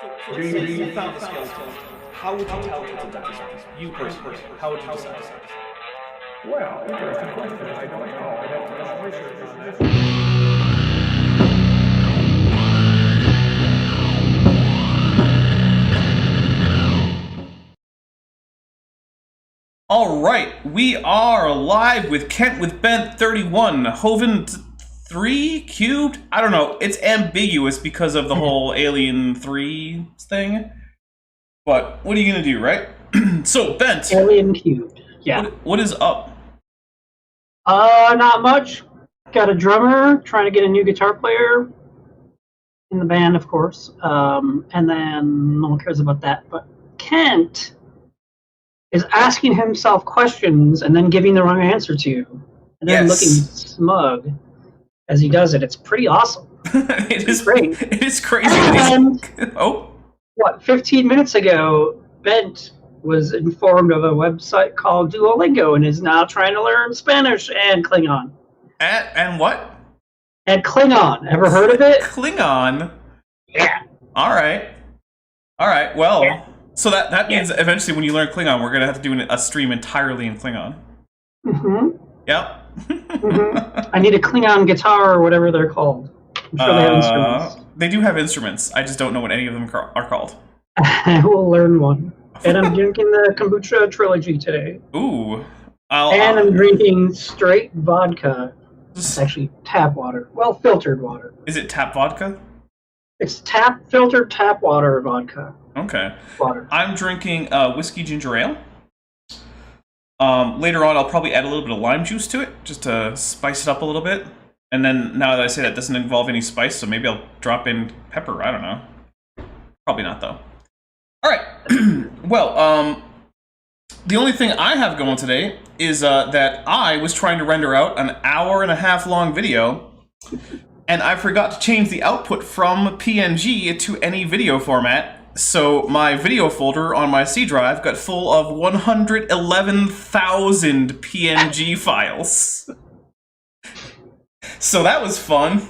So let's say you found the skeleton. How would you tell it's a dinosaur? You personally, how would you decide? Well, interesting question. I don't know. I'd have to do some research on that. All right, we are live with Kent with Bent 31, Hovind 3 cubed. I don't know. It's ambiguous because of the whole Alien 3 thing. But what are you gonna do, right? So Bent, Alien cubed. Yeah. What is up? Not much. Got a drummer, trying to get a new guitar player in the band, of course. And then no one cares about that. But Kent is asking himself questions and then giving the wrong answer to, and then looking smug as he does it. It's pretty awesome. It is great. It is crazy. And oh, what? 15 minutes ago, Bent was informed of a website called Duolingo and is now trying to learn Spanish and Klingon. and what? And Klingon. Ever heard of it? Klingon. Yeah. All right. Well. Yeah. So that means eventually when you learn Klingon, we're going to have to do a stream entirely in Klingon. Mm-hmm. Yep. Mm-hmm. I need a Klingon guitar or whatever they're called. I'm sure they have instruments. They do have instruments. I just don't know what any of them are called. I will learn one. And I'm drinking the kombucha trilogy today. Ooh. I'm drinking straight vodka. It's actually tap water. Well, filtered water. Is it tap vodka? It's filtered tap water vodka. Okay. Water. I'm drinking whiskey ginger ale. Later on, I'll probably add a little bit of lime juice to it, just to spice it up a little bit. And then, now that I say that doesn't involve any spice, so maybe I'll drop in pepper. I don't know. Probably not, though. All right. Well, the only thing I have going today is that I was trying to render out an hour-and-a-half long video, and I forgot to change the output from PNG to any video format. So my video folder on my C drive got full of 111,000 PNG files. So that was fun.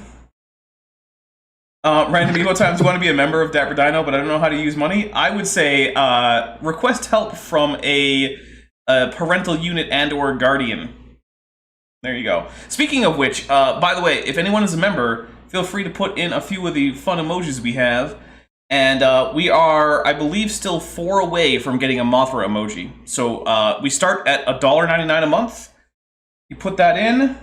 Random Evo Times, you want to be a member of Dapper Dino, but I don't know how to use money? I would say request help from a parental unit and or guardian. There you go. Speaking of which, by the way, if anyone is a member, feel free to put in a few of the fun emojis we have. And we are, I believe, still 4 away from getting a Mothra emoji. So we start at $1.99 a month. You put that in.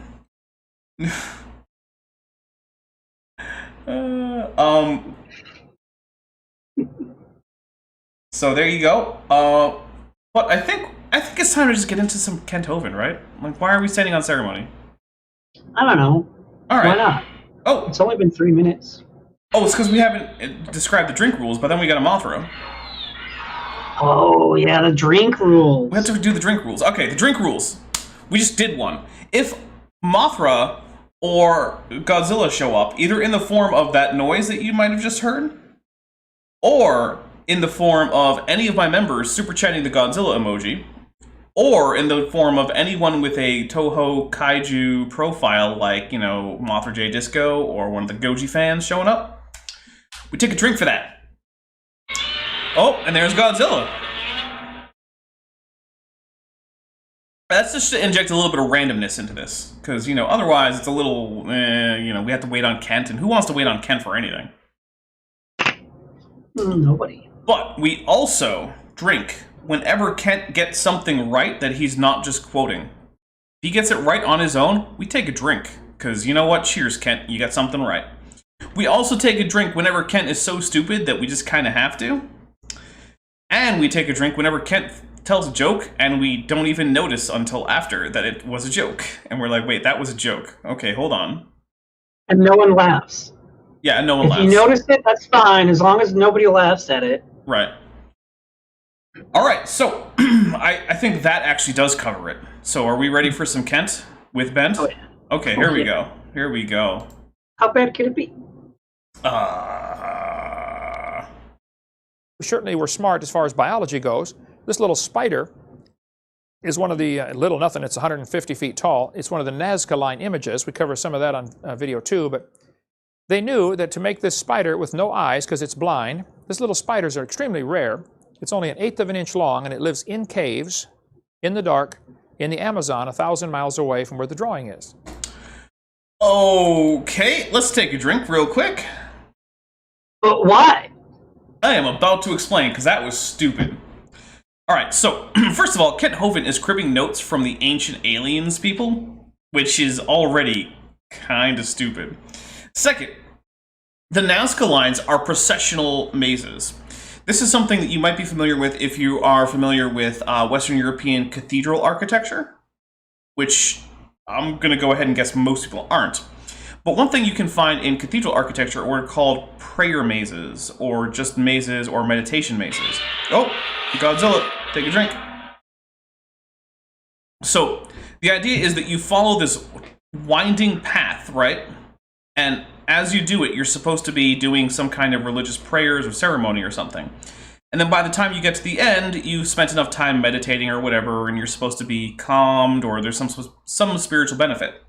So there you go. But I think it's time to just get into some Kent Hovind, right? Like, why are we standing on ceremony? I don't know. All right. Why not? Oh, it's only been 3 minutes. Oh, it's because we haven't described the drink rules, but then we got a Mothra. Oh, yeah, the drink rules. We have to do the drink rules. Okay, the drink rules. We just did one. If Mothra or Godzilla show up, either in the form of that noise that you might have just heard, or in the form of any of my members super chatting the Godzilla emoji, or in the form of anyone with a Toho Kaiju profile like, you know, Mothra J Disco or one of the Goji fans showing up, we take a drink for that. Oh, and there's Godzilla. That's just to inject a little bit of randomness into this, because, you know, otherwise it's a little, you know, we have to wait on Kent, and who wants to wait on Kent for anything? Nobody. But we also drink whenever Kent gets something right that he's not just quoting. If he gets it right on his own, we take a drink, because you know what? Cheers, Kent, you got something right. We also take a drink whenever Kent is so stupid that we just kind of have to. And we take a drink whenever Kent tells a joke and we don't even notice until after that it was a joke. And we're like, wait, that was a joke. Okay, hold on. And no one laughs. Yeah, no one laughs. If you notice it, that's fine, as long as nobody laughs at it. Right. All right, so I think that actually does cover it. So are we ready for some Kent with Bent? Oh, yeah. Okay, here we go. Here we go. How bad could it be? We certainly were smart as far as biology goes. This little spider is one of the, little nothing, it's 150 feet tall. It's one of the Nazca line images. We cover some of that on video too, but They knew that to make this spider with no eyes, because it's blind, these little spiders are extremely rare. It's only 1/8 of an inch long, and it lives in caves, in the dark, in the Amazon, 1,000 miles away from where the drawing is. Okay, let's take a drink real quick. But why? I am about to explain, because that was stupid. Alright, so, first of all, Kent Hovind is cribbing notes from the ancient aliens people, which is already kind of stupid. Second, the Nazca lines are processional mazes. This is something that you might be familiar with if you are familiar with Western European cathedral architecture, which I'm going to go ahead and guess most people aren't. But one thing you can find in cathedral architecture are what are called prayer mazes, or just mazes or meditation mazes. Oh, Godzilla, take a drink. So, the idea is that you follow this winding path, right? And as you do it, you're supposed to be doing some kind of religious prayers or ceremony or something. And then by the time you get to the end, you've spent enough time meditating or whatever, and you're supposed to be calmed, or there's some spiritual benefit,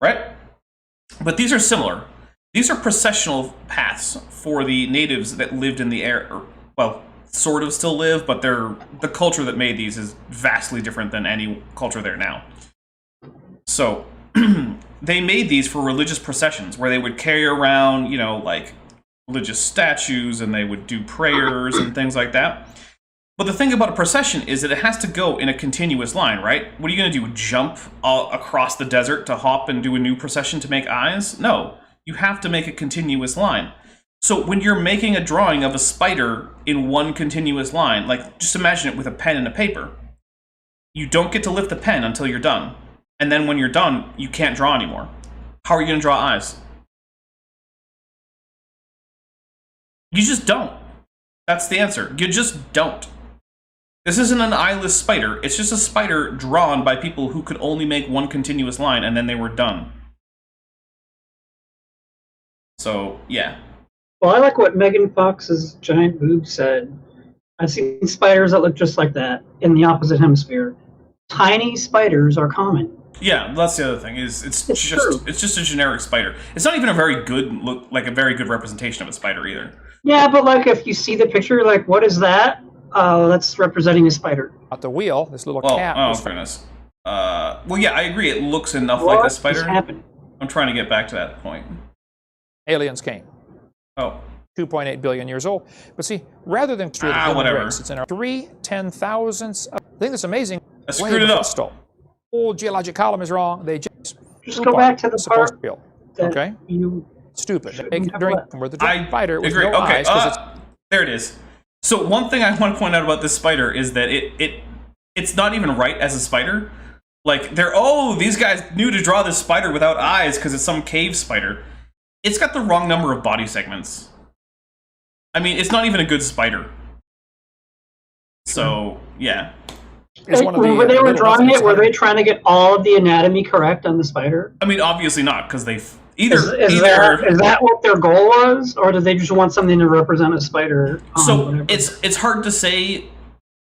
right? But these are similar. These are processional paths for the natives that lived in the area, or, well, sort of still live, but the culture that made these is vastly different than any culture there now. So, they made these for religious processions, where they would carry around, you know, like, religious statues, and they would do prayers and things like that. But the thing about a procession is that it has to go in a continuous line, right? What are you going to do, jump across the desert to hop and do a new procession to make eyes? No, you have to make a continuous line. So when you're making a drawing of a spider in one continuous line, like, just imagine it with a pen and a paper. You don't get to lift the pen until you're done. And then when you're done, you can't draw anymore. How are you going to draw eyes? You just don't. That's the answer. You just don't. This isn't an eyeless spider. It's just a spider drawn by people who could only make one continuous line, and then they were done. So, yeah. Well, I like what Megan Fox's giant boob said. I've seen spiders that look just like that in the opposite hemisphere. Tiny spiders are common. Yeah, that's the other thing. It's just a generic spider. It's not even a very good look, like a very good representation of a spider either. Yeah, but like if you see the picture, like what is that? That's representing a spider. At the wheel, this little cat. Oh, goodness. Well, yeah, I agree. It looks enough like a spider. What is happening? I'm trying to get back to that point. Aliens came. Oh. 2.8 billion years old. But see, rather than whatever. race, it's in our 3/10,000th. I think it's amazing. I screwed it up. Whole geologic column is wrong. They just go back to the supposed part to feel. that Okay. you Stupid. They make a drink from where the spider with agree. no Okay, eyes. there it is. So one thing I want to point out about this spider is that it's not even right as a spider. Like these guys knew to draw this spider without eyes because it's some cave spider. It's got the wrong number of body segments. I mean, it's not even a good spider. So yeah. When they were drawing it, were they trying to get all of the anatomy correct on the spider? I mean, obviously not, because they Is that what their goal was, or did they just want something to represent a spider? So it's hard to say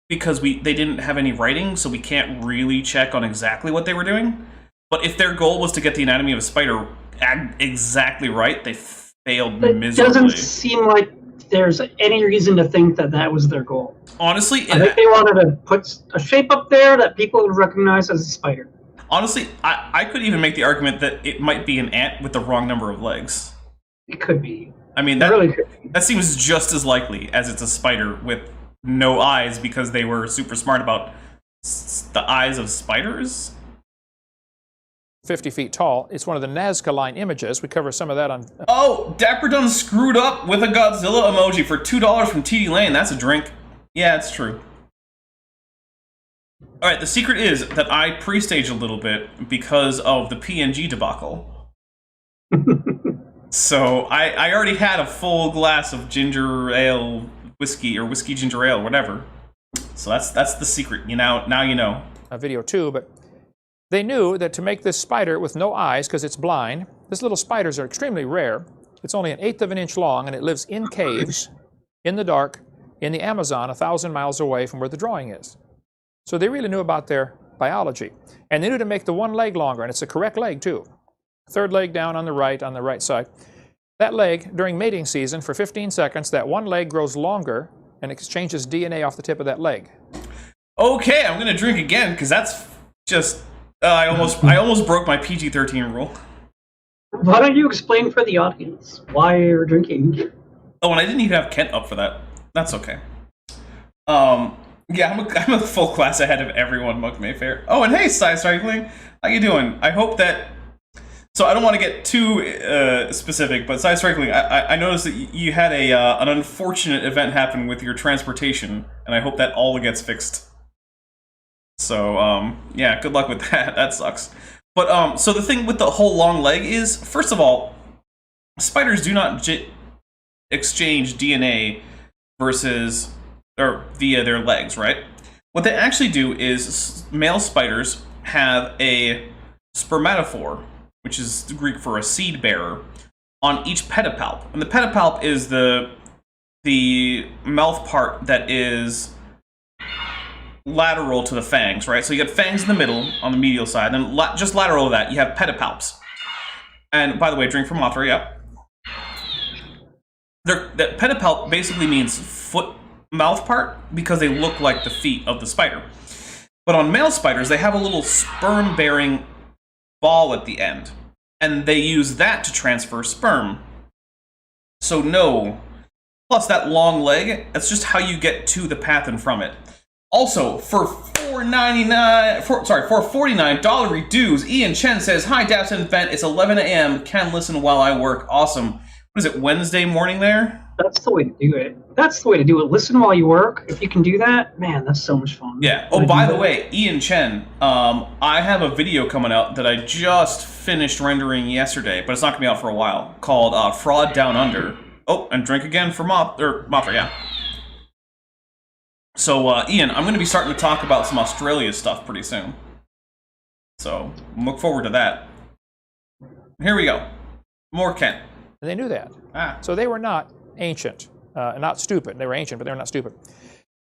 because they didn't have any writing, so we can't really check on exactly what they were doing. But if their goal was to get the anatomy of a spider exactly right, they failed miserably. It doesn't seem like there's any reason to think that that was their goal. Honestly, I think they wanted to put a shape up there that people would recognize as a spider. Honestly, I could even make the argument that it might be an ant with the wrong number of legs. It could be. I mean, that seems just as likely as it's a spider with no eyes because they were super smart about the eyes of spiders. 50 feet tall. It's one of the Nazca line images. We cover some of that on... Oh, Dapper done screwed up with a Godzilla emoji for $2 from TD Lane. That's a drink. Yeah, it's true. Alright, the secret is that I pre-staged a little bit because of the PNG debacle. So, I already had a full glass of ginger ale whiskey, or whiskey ginger ale, whatever. So that's the secret. Now you know. A video too, but they knew that to make this spider with no eyes, because it's blind, these little spiders are extremely rare. It's only 1/8 of an inch long, and it lives in caves, in the dark, in the Amazon, 1,000 miles away from where the drawing is. So they really knew about their biology. And they knew to make the one leg longer, and it's the correct leg too. Third leg down on the right side. That leg, during mating season, for 15 seconds, that one leg grows longer and exchanges DNA off the tip of that leg. Okay, I'm gonna drink again because that's just I almost broke my PG-13 rule. Why don't you explain for the audience why you're drinking? Oh, and I didn't even have Kent up for that. That's okay. Yeah, I'm a full class ahead of everyone, Mug Mayfair. Oh, and hey, Side Cycling, how you doing? I hope that. So I don't want to get too specific, but Side Cycling, I noticed that you had an unfortunate event happen with your transportation, and I hope that all gets fixed. So yeah, good luck with that. That sucks. But so the thing with the whole long leg is, first of all, spiders do not exchange DNA versus or via their legs, right? What they actually do is male spiders have a spermatophore, which is Greek for a seed bearer, on each pedipalp. And the pedipalp is the mouth part that is lateral to the fangs, right? So you got fangs in the middle on the medial side, and just lateral to that, you have pedipalps. And by the way, drink from Mothra, yep. The pedipalp basically means foot mouth part because they look like the feet of the spider. But on male spiders, they have a little sperm-bearing ball at the end, and they use that to transfer sperm. So no. Plus that long leg, that's just how you get to the pathin from it. Also, for $49 reduce, Ian Chen says, "Hi, Daps and Vent. It's 11 a.m. Can listen while I work. Awesome." What is it, Wednesday morning there? That's the way to do it. That's the way to do it. Listen while you work. If you can do that, man, that's so much fun. Yeah. Oh, by the way, Ian Chen, I have a video coming out that I just finished rendering yesterday, but it's not going to be out for a while, called Fraud Down Under. Oh, and drink again for Mothra, yeah. So, Ian, I'm going to be starting to talk about some Australia stuff pretty soon. So, look forward to that. Here we go. More Kent. And they knew that. Ah. So they were not ancient, not stupid. They were ancient, but they were not stupid.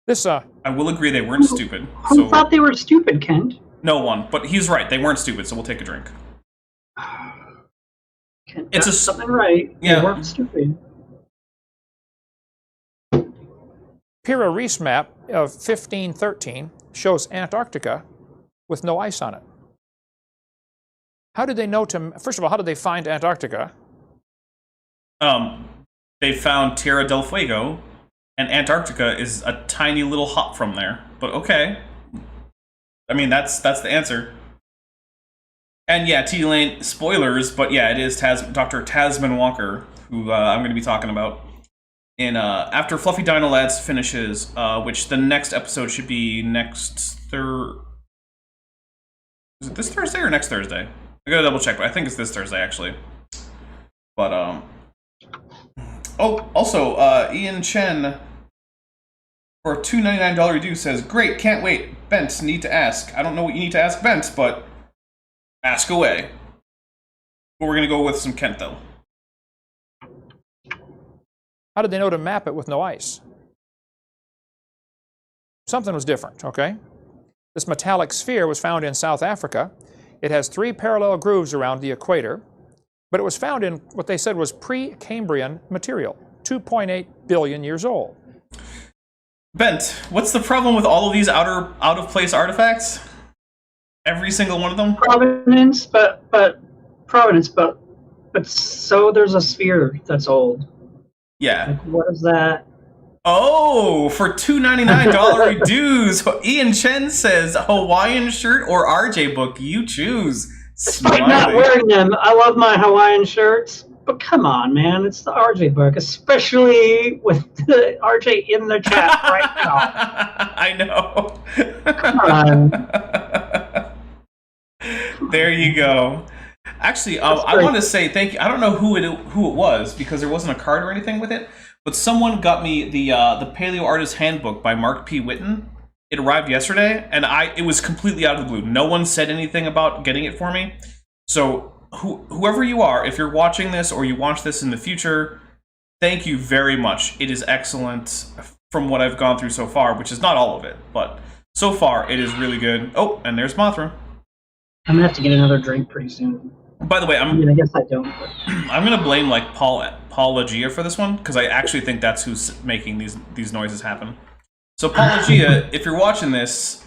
This, I will agree they weren't stupid. Who thought they were stupid, Kent? No one, but he's right. They weren't stupid, so we'll take a drink. Kent It's got something right. Yeah. They weren't stupid. Pira Reese map of 1513 shows Antarctica with no ice on it. How did they know to, first of all, how did they find Antarctica? They found Tierra del Fuego, and Antarctica is a tiny little hop from there. But okay. I mean, that's the answer. And yeah, T Lane, spoilers, but yeah, it is Dr. Tasman Walker, who I'm going to be talking about. In after Fluffy Dino Lads finishes, which the next episode should be next Is it this Thursday or next Thursday? I gotta double check, but I think it's this Thursday actually. But oh, also Ian Chen for a $2.99 reduce says, "Great, can't wait. Bent, need to ask. I don't know what you need to ask Bent, but ask away." But we're gonna go with some Kent though. How did they know to map it with no ice? Something was different, okay? This metallic sphere was found in South Africa. It has 3 parallel grooves around the equator, but it was found in what they said was pre-Cambrian material, 2.8 billion years old. Bent, what's the problem with all of these out-of-place artifacts? Every single one of them? Provenance, but so there's a sphere that's old. Yeah. Like, what is that? Oh, for $2.99 dues, Ian Chen says, Hawaiian shirt or RJ book, you choose. Despite not wearing them, I love my Hawaiian shirts. But come on, man, it's the RJ book, especially with the RJ in the chat right now. I know. Come on. There you go. Actually, I want to say thank you. I don't know who it was because there wasn't a card or anything with it, but someone got me the Paleo Artist Handbook by Mark P. Whitten. It arrived yesterday, and it was completely out of the blue. No one said anything about getting it for me. So whoever you are, if you're watching this or you watch this in the future, thank you very much. It is excellent from what I've gone through so far, which is not all of it, but so far it is really good. Oh, and there's Mothra. I'm gonna have to get another drink pretty soon. By the way, I mean, I guess I don't. But... I'm gonna blame like Paul Lagia for this one because I actually think that's who's making these noises happen. So Paul Lagia, if you're watching this,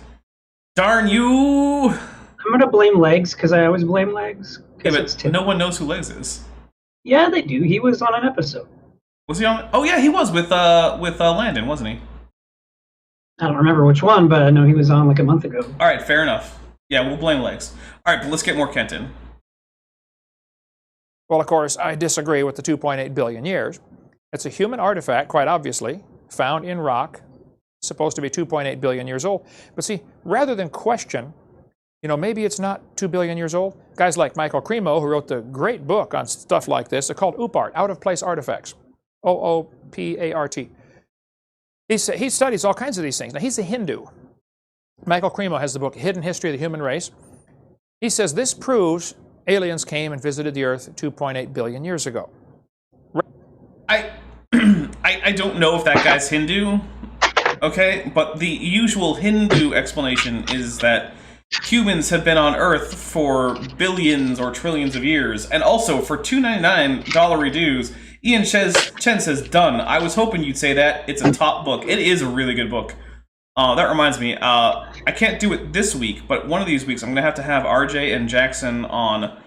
darn you! I'm gonna blame Legs because I always blame Legs. Yeah, but no one knows who Legs is. Yeah, they do. He was on an episode. Was he on? Oh yeah, he was with Landon, wasn't he? I don't remember which one, but I know he was on like a month ago. All right, fair enough. Yeah, we'll blame Legs. All right, but let's get more Kent in. Well, of course, I disagree with the 2.8 billion years. It's a human artifact, quite obviously, found in rock, supposed to be 2.8 billion years old. But see, rather than question, maybe it's not 2 billion years old, guys like Michael Cremo, who wrote the great book on stuff like this, they're called OOPART, Out-of-Place Artifacts, OOPART. He studies all kinds of these things. Now, he's a Hindu. Michael Cremo has the book Hidden History of the Human Race. He says this proves aliens came and visited the Earth 2.8 billion years ago. I don't know if that guy's Hindu, okay? But the usual Hindu explanation is that humans have been on Earth for billions or trillions of years. And also, for $2.99 reduce, Ian Chen says, done. I was hoping you'd say that. It's a top book. It is a really good book. That reminds me, I can't do it this week, but one of these weeks I'm going to have RJ and Jackson on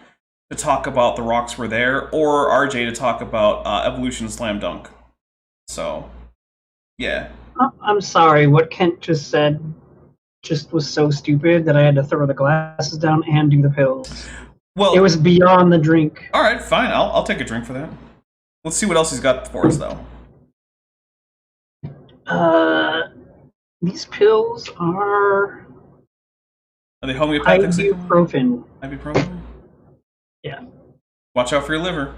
to talk about The Rocks Were There, or RJ to talk about Evolution Slam Dunk. So, yeah. I'm sorry, what Kent just said just was so stupid that I had to throw the glasses down and do the pills. Well, it was beyond the drink. All right, fine. I'll take a drink for that. Let's see what else he's got for us, though. These pills are they homeopathic? Ibuprofen. Ibuprofen? Yeah. Watch out for your liver.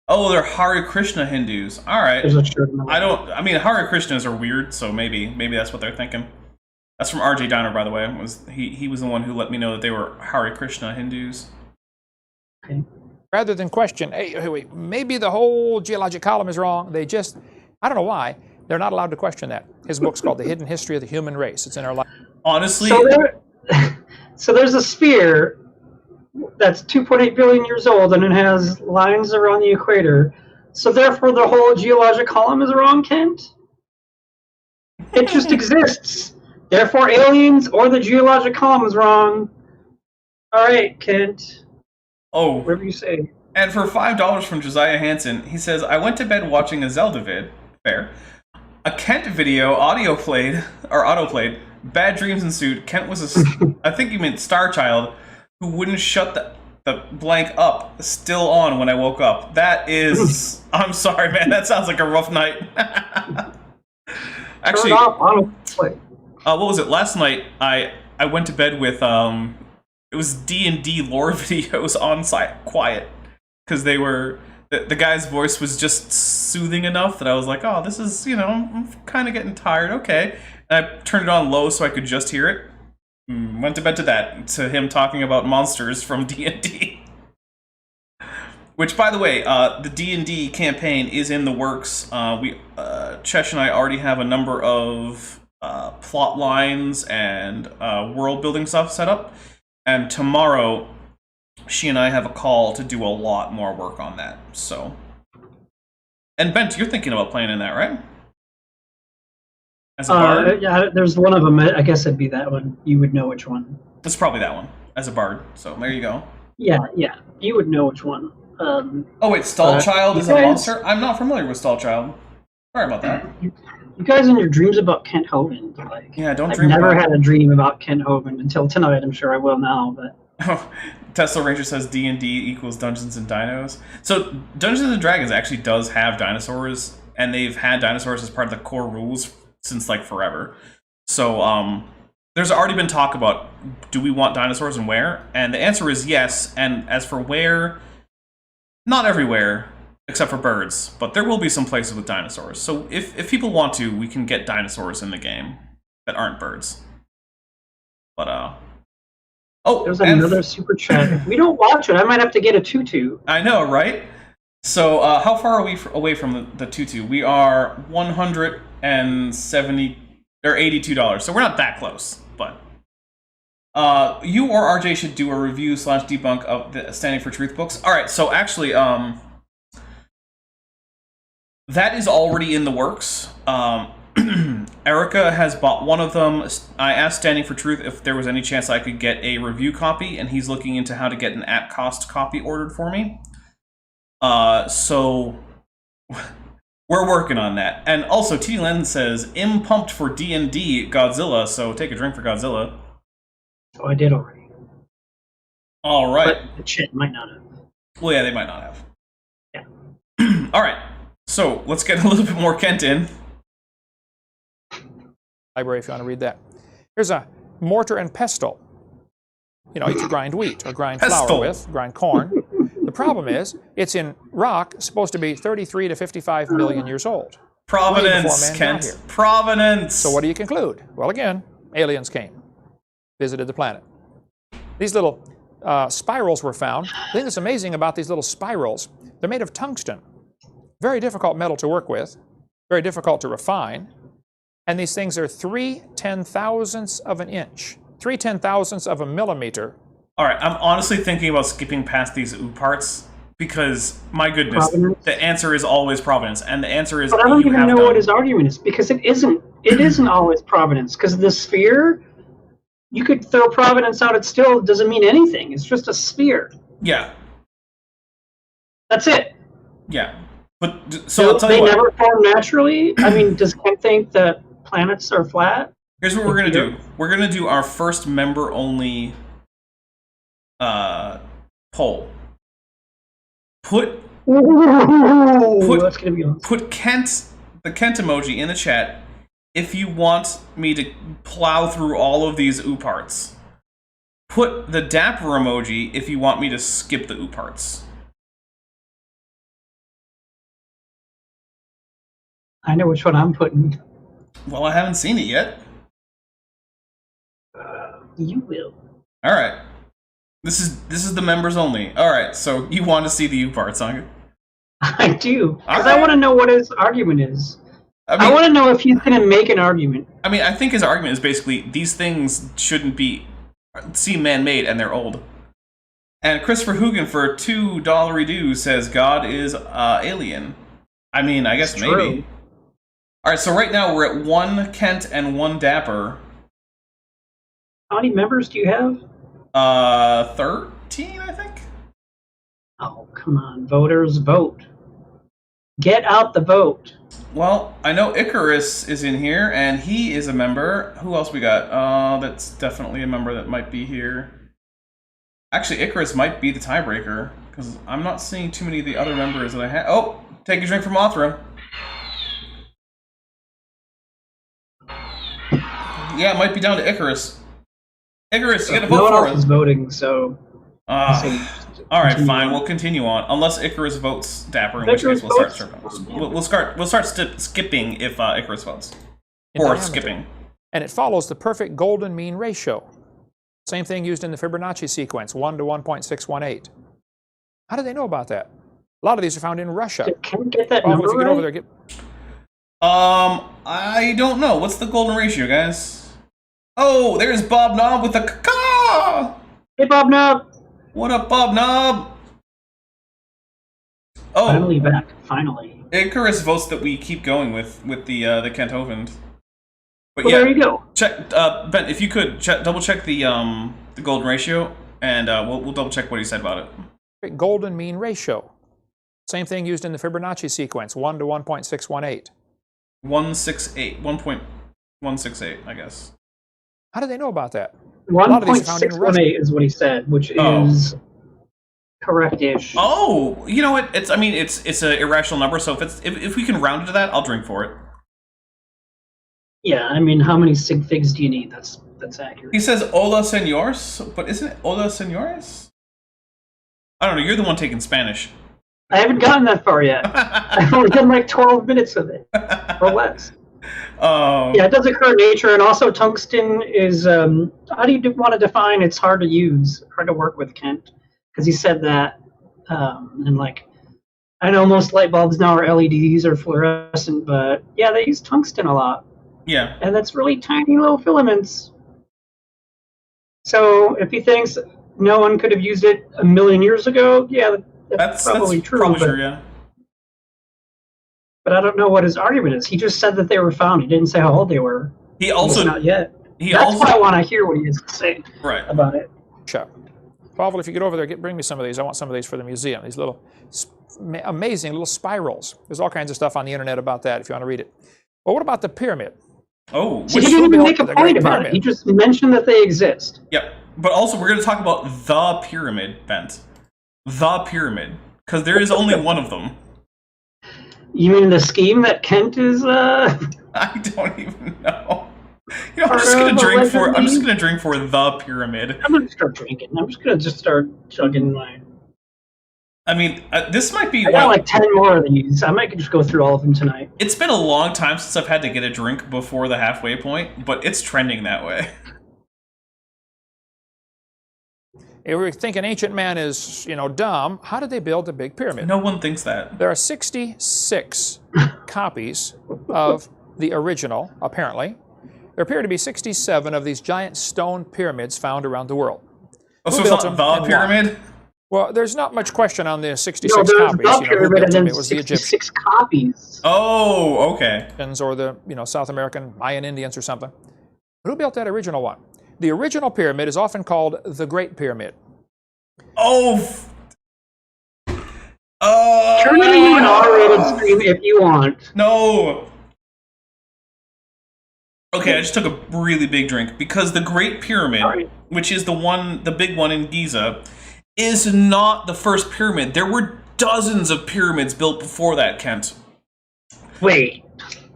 Oh, they're Hare Krishna Hindus. All right. There's a shirt. I mean, Hare Krishnas are weird, so maybe that's what they're thinking. That's from RJ Diner, by the way. He was the one who let me know that they were Hare Krishna Hindus. Okay. Rather than question, hey, wait, maybe the whole geologic column is wrong, I don't know why, they're not allowed to question that. His book's called The Hidden History of the Human Race. It's in our life. Honestly... So there's a sphere that's 2.8 billion years old, and it has lines around the equator. So therefore the whole geologic column is wrong, Kent? It just exists. Therefore aliens or the geologic column is wrong. All right, Kent. Oh. Whatever you say. And for $5 from Josiah Hansen, he says, I went to bed watching a Zelda vid. Fair. A Kent video autoplayed. Bad dreams ensued. Kent was I think you meant Star Child, who wouldn't shut the blank up, still on when I woke up. That is... I'm sorry, man. That sounds like a rough night. Actually... Autoplay. What was it? Last night, I went to bed with... It was D&D lore videos on site, quiet, because they were the guy's voice was just soothing enough that I was like, oh, this is I'm kind of getting tired. Okay, and I turned it on low so I could just hear it. Went to bed to him talking about monsters from D&D. Which, by the way, the D&D campaign is in the works. Chesh and I already have a number of plot lines and world building stuff set up. And tomorrow, she and I have a call to do a lot more work on that. So, and Bent, you're thinking about playing in that, right? As a bard? Yeah, there's one of them. I guess it'd be that one. You would know which one. It's probably that one, as a bard. So there you go. Yeah. You would know which one. Oh wait, Stallchild is a monster? I'm not familiar with Stallchild. Sorry about that. You guys and your dreams about Kent Hovind. Yeah, don't I've dream never about had a dream about Kent Hovind until tonight. I'm sure I will now, but... Tesla Ranger says D&D equals Dungeons and Dinos. So Dungeons and Dragons actually does have dinosaurs, and they've had dinosaurs as part of the core rules since forever. So there's already been talk about, do we want dinosaurs and where? And the answer is yes. And as for where, not everywhere except for birds, but there will be some places with dinosaurs. So if people want to, we can get dinosaurs in the game that aren't birds. But oh, there's another super chat. If we don't watch it, I might have to get a tutu. I know, right? So how far are we away from the tutu? We are $170 or $82. So we're not that close, but You or RJ should do a review / debunk of the Standing for Truth books. All right, so actually, that is already in the works. Erica has bought one of them. I asked Standing for Truth if there was any chance I could get a review copy, and he's looking into how to get an at-cost copy ordered for me. So we're working on that. And also, T. Len says, "I'm pumped for D&D Godzilla," so take a drink for Godzilla. Oh, I did already. All right. But the chat might not have. Well, yeah, they might not have. Yeah. All right. So let's get a little bit more Kent in. Library, if you want to read that. Here's a mortar and pestle. You know, you could grind wheat or grind flour with, grind corn. The problem is, it's in rock, supposed to be 33 to 55 million years old. Providence, Kent. Providence. So what do you conclude? Well, again, aliens came, visited the planet. These little spirals were found. The thing that's amazing about these little spirals, they're made of tungsten. Very difficult metal to work with, very difficult to refine. And these things are 3/10,000ths of an inch, 3/10,000ths of a millimeter. All right, I'm honestly thinking about skipping past these parts because, my goodness, Providence? The answer is always Providence, and the answer is. But I don't even know what his argument is, because it isn't. It isn't always Providence, because the sphere, you could throw Providence out; it still doesn't mean anything. It's just a sphere. Yeah. That's it. Yeah, but so I'll tell you what. They never form naturally. I mean, does Kent think that planets are flat? Here's what we're gonna do. We're gonna do our first member-only poll. Put Kent, the Kent emoji in the chat if you want me to plow through all of these oo parts. Put the dapper emoji if you want me to skip the oo parts. I know which one I'm putting. Well, I haven't seen it yet. You will. All right. This is the members only. All right. So you want to see the U parts, huh? I do, because I want to know what his argument is. I want to know if he's going to make an argument. I mean, I think his argument is basically these things shouldn't seem man-made, and they're old. And Christopher Hugan for $2 dues says God is alien. I mean, I guess maybe. True. All right. So right now we're at 1 Kent and 1 Dapper. How many members do you have? 13, I think. Oh, come on. Voters, vote. Get out the vote. Well, I know Icarus is in here, and he is a member. Who else we got? That's definitely a member that might be here. Actually, Icarus might be the tiebreaker, because I'm not seeing too many of the other members that I have. Oh, take a drink from Mothra. Yeah, it might be down to Icarus. Icarus, you gotta vote for him. No one else is voting, so... Alright, fine, we'll continue on. Unless Icarus votes Dapper, in which case we'll start skipping if Icarus votes. Or skipping. And it follows the perfect golden mean ratio. Same thing used in the Fibonacci sequence, 1 to 1.618. How do they know about that? A lot of these are found in Russia. Can we get that number if you get over there, I don't know. What's the golden ratio, guys? Oh, there's Bob Knob with the caw. Hey, Bob Knob. What up, Bob Knob? Oh, finally back. Finally. Icarus votes that we keep going with the Kent Hovind. But well, yeah, there you go. Check, Ben, if you could double check the golden ratio, and we'll double check what he said about it. Golden mean ratio. Same thing used in the Fibonacci sequence, 1 to 1.618. 1.168, I guess. How do they know about that? 1.618 is what he said, which is correct-ish. Oh, you know what? It's an irrational number. So if we can round it to that, I'll drink for it. Yeah, I mean, how many sig figs do you need? That's accurate. He says "Hola, señores," but isn't it "Hola, señores"? I don't know. You're the one taking Spanish. I haven't gotten that far yet. I've only done like 12 minutes of it, or less. Yeah, it does occur in nature, and also tungsten is. How do you want to define? It's hard to use, hard to work with, Kent, because he said that, and like, I know most light bulbs now are LEDs or fluorescent, but yeah, they use tungsten a lot. Yeah, and that's really tiny little filaments. So if he thinks no one could have used it a million years ago, yeah, that's probably true. Probably true, yeah. But I don't know what his argument is. He just said that they were found. He didn't say how old they were. He also not yet. He That's also, why I want to hear what he has to say about it. Sure. Pavel, if you get over there, bring me some of these. I want some of these for the museum. These little amazing little spirals. There's all kinds of stuff on the internet about that if you want to read it. Well, what about the pyramid? Oh, he didn't even make a point about it. He just mentioned that they exist. Yep. But also, we're going to talk about the pyramid, Bent. The pyramid. Because there is only one of them. You mean the scheme that Kent is, I don't even know. You know, I'm just gonna drink for the pyramid. I'm gonna start drinking. I'm just gonna start chugging my. I mean, this might be. I got like 10 more of these. I might just go through all of them tonight. It's been a long time since I've had to get a drink before the halfway point, but it's trending that way. If we're thinking ancient man is, dumb, how did they build the big pyramid? No one thinks that. There are 66 copies of the original, apparently. There appear to be 67 of these giant stone pyramids found around the world. Oh, so it's not the pyramid? Well, there's not much question on the 66 copies. The pyramid and then it was 66 copies. Oh, okay. Or the South American Mayan Indians or something. Who built that original one? The original pyramid is often called the Great Pyramid. Oh. Turn it into an R-rated stream if you want. No. Okay, I just took a really big drink because the Great Pyramid, which is the big one in Giza, is not the first pyramid. There were dozens of pyramids built before that, Kent. Wait.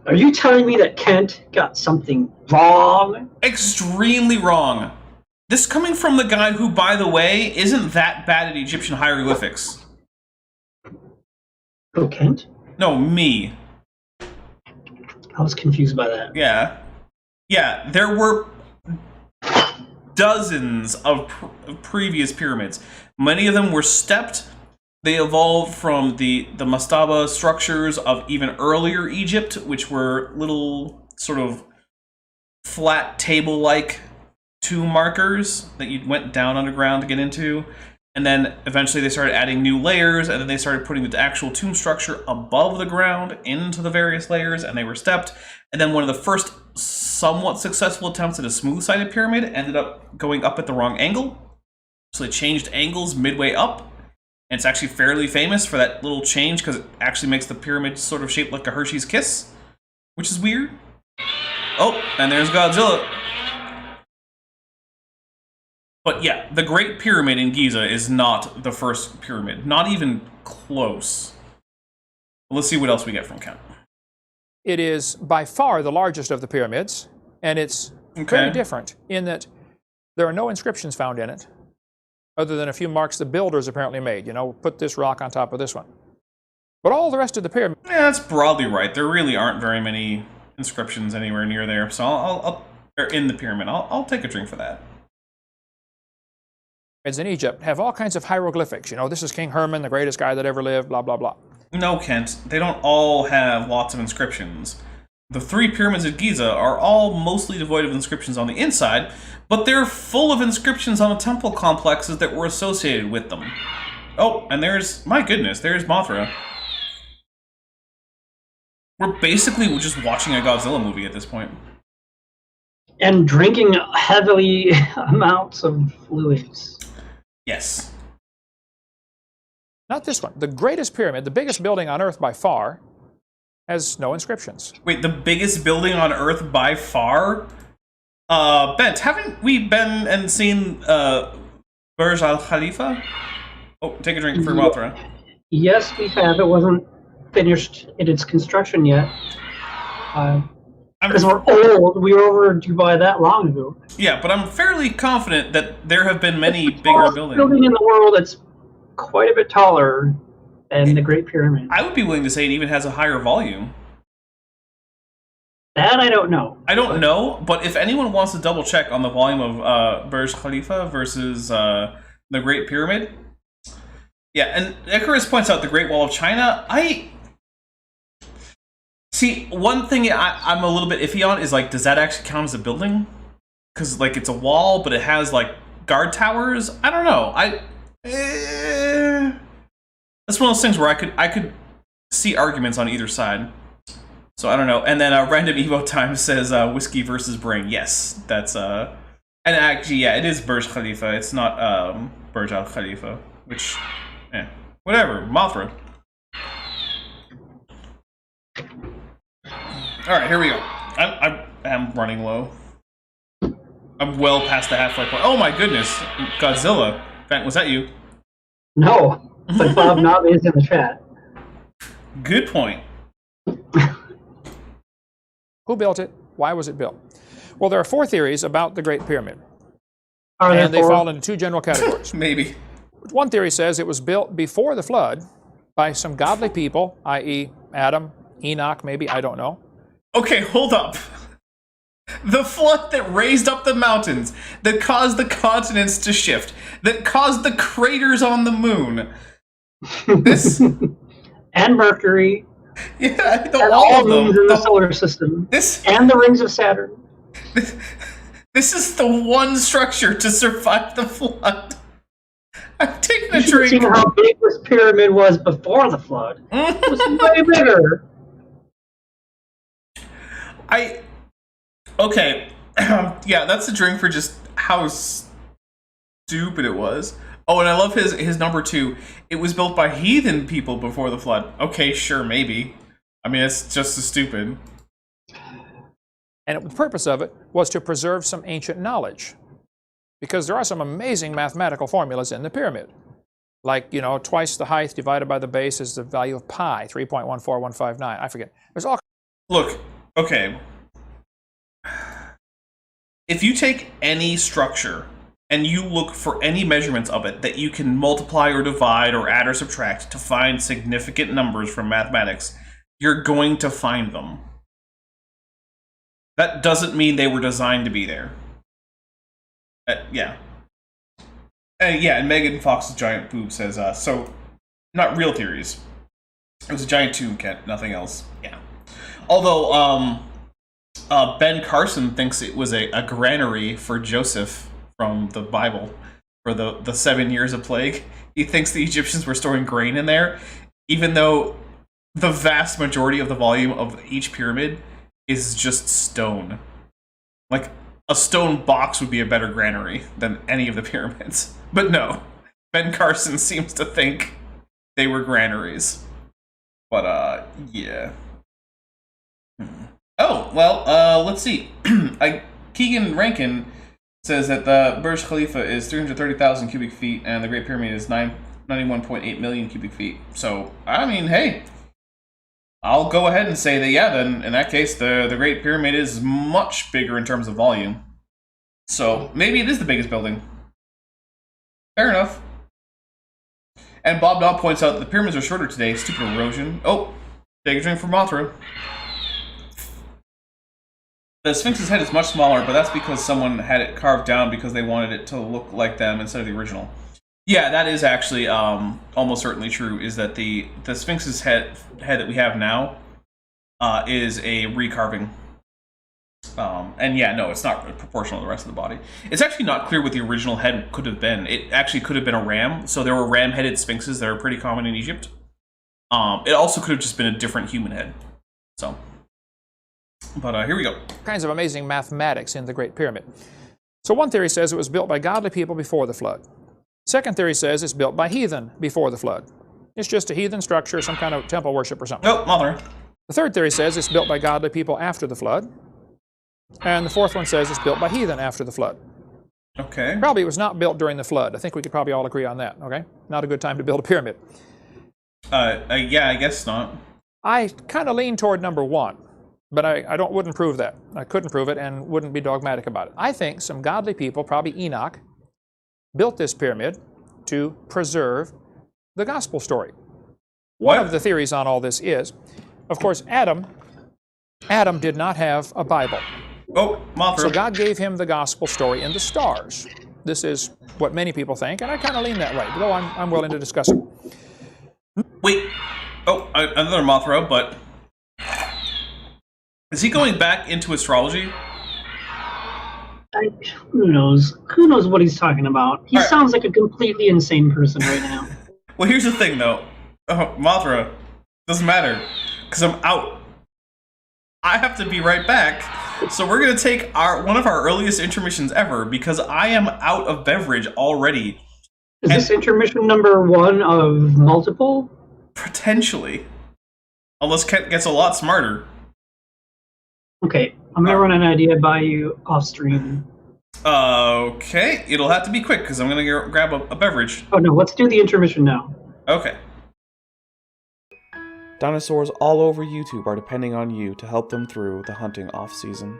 Are you telling me that Kent got something wrong? Extremely wrong. This coming from the guy who, by the way, isn't that bad at Egyptian hieroglyphics. Oh, Kent? No, me. I was confused by that. Yeah. Yeah, there were dozens of previous pyramids. Many of them were stepped. They evolved from the mastaba structures of even earlier Egypt, which were little sort of flat table-like tomb markers that you went down underground to get into. And then eventually they started adding new layers, and then they started putting the actual tomb structure above the ground into the various layers, and they were stepped. And then one of the first somewhat successful attempts at a smooth-sided pyramid ended up going up at the wrong angle. So they changed angles midway up. And it's actually fairly famous for that little change because it actually makes the pyramid sort of shaped like a Hershey's Kiss, which is weird. Oh, and there's Godzilla. But yeah, the Great Pyramid in Giza is not the first pyramid. Not even close. Let's see what else we get from Kent. It is by far the largest of the pyramids, and it's very different in that there are no inscriptions found in it, other than a few marks the builders apparently made. Put this rock on top of this one. But all the rest of the pyramid... Yeah, that's broadly right. There really aren't very many inscriptions anywhere near there, so I'll in the pyramid. I'll take a drink for that. In Egypt have all kinds of hieroglyphics. This is King Herman, the greatest guy that ever lived, blah, blah, blah. No, Kent. They don't all have lots of inscriptions. The 3 pyramids at Giza are all mostly devoid of inscriptions on the inside, but they're full of inscriptions on the temple complexes that were associated with them. Oh, and my goodness, there's Mothra. We're basically just watching a Godzilla movie at this point. And drinking heavily amounts of fluids. Yes. Not this one. The greatest pyramid, the biggest building on Earth by far, has no inscriptions. Wait, the biggest building on Earth by far? Bent, haven't we been and seen Burj Al Khalifa? Oh, take a drink for Mothra. Yes, we have. It wasn't finished in its construction yet. Because we're old. We were over Dubai that long ago. Yeah, but I'm fairly confident that there have been many bigger buildings. Building in the world that's quite a bit taller than the Great Pyramid. I would be willing to say it even has a higher volume. That I don't know. I don't know, but if anyone wants to double check on the volume of Burj Khalifa versus the Great Pyramid, yeah, and Icarus points out the Great Wall of China. See, one thing I'm a little bit iffy on is, does that actually count as a building? Because, it's a wall, but it has, guard towers. I don't know. That's one of those things where I could see arguments on either side. So I don't know. And then Random Evo Time says whiskey versus brain. Yes, that's and actually, yeah, it is Burj Khalifa. It's not Burj Al Khalifa, which, whatever. Mothra. All right, here we go. I'm running low. I'm well past the halfway point. Oh my goodness, Godzilla! Was that you? No, but Bob Nobby is in the chat. Good point. Who built it? Why was it built? Well, there are 4 theories about the Great Pyramid. And they fall into 2 general categories. Maybe. One theory says it was built before the flood by some godly people, i.e. Adam, Enoch, maybe, I don't know. Okay, hold up. The flood that raised up the mountains, that caused the continents to shift, that caused the craters on the moon. This... and Mercury. Yeah, and all moons in the solar system. And the rings of Saturn. This is the one structure to survive the flood. I'm taking a drink. You how big this pyramid was before the flood. It was way bigger. Okay. Yeah, that's a drink for just how stupid it was. Oh, and I love his number 2. It was built by heathen people before the flood. Okay, sure, maybe. I mean, it's just as stupid. And the purpose of it was to preserve some ancient knowledge. Because there are some amazing mathematical formulas in the pyramid. Like, you know, twice the height divided by the base is the value of pi, 3.14159. I forget. There's all... Look, okay. If you take any structure and you look for any measurements of it that you can multiply or divide or add or subtract to find significant numbers from mathematics, you're going to find them. That doesn't mean they were designed to be there. Yeah. Yeah, and Megan Fox's giant boob says, so, not real theories. It was a giant tomb, Kent, nothing else. Yeah. Although, Ben Carson thinks it was a granary for Joseph from the Bible for the 7 years of plague. He thinks the Egyptians were storing grain in there, even though the vast majority of the volume of each pyramid is just stone. Like, a stone box would be a better granary than any of the pyramids. But no, Ben Carson seems to think they were granaries. But, yeah. Oh, well, let's see. Keegan Rankin says that the Burj Khalifa is 330,000 cubic feet and the Great Pyramid is 91.8 million cubic feet. So, I mean, hey, I'll go ahead and say that, yeah, then in that case, the Great Pyramid is much bigger in terms of volume. So, maybe it is the biggest building. Fair enough. And Bob Dobb points out that the pyramids are shorter today. Stupid erosion. Oh, take a drink from Mothra. The Sphinx's head is much smaller, but that's because someone had it carved down because they wanted it to look like them instead of the original. Yeah, that is actually almost certainly true, is that the Sphinx's head that we have now is a recarving. And yeah, no, it's not proportional to the rest of the body. It's actually not clear what the original head could have been. It actually could have been a ram, so there were ram-headed Sphinxes that are pretty common in Egypt. It also could have just been a different human head. So, but here we go. Kinds of amazing mathematics in the Great Pyramid. So one theory says it was built by godly people before the flood. Second theory says it's built by heathen before the flood. It's just a heathen structure, some kind of temple worship or something. Oh, Mother. The third theory says it's built by godly people after the flood. And the fourth one says it's built by heathen after the flood. Okay. Probably it was not built during the flood. I think we could probably all agree on that, okay? Not a good time to build a pyramid. Yeah, I guess not. I kind of lean toward number one, but I wouldn't prove that. I couldn't prove it and wouldn't be dogmatic about it. I think some godly people, probably Enoch, built this pyramid to preserve the gospel story. One of the theories on all this is, of course, Adam did not have a Bible. Oh, Mothra. So God gave him the gospel story in the stars. This is what many people think, and I kind of lean that way, though I'm willing to discuss it. Wait. Oh, another Mothra, but is he going back into astrology? Who knows? Who knows what he's talking about? He All right. sounds like a completely insane person right now. Well, here's the thing, though. Mothra, doesn't matter, because I'm out. I have to be right back. So we're gonna take one of our earliest intermissions ever because I am out of beverage already. Is this intermission number 1 of multiple? Potentially, unless Kent gets a lot smarter. Okay, I'm gonna run an idea by you off stream. Okay, it'll have to be quick because I'm gonna grab a beverage. Oh no, let's do the intermission now. Okay. Dinosaurs all over YouTube are depending on you to help them through the hunting off-season.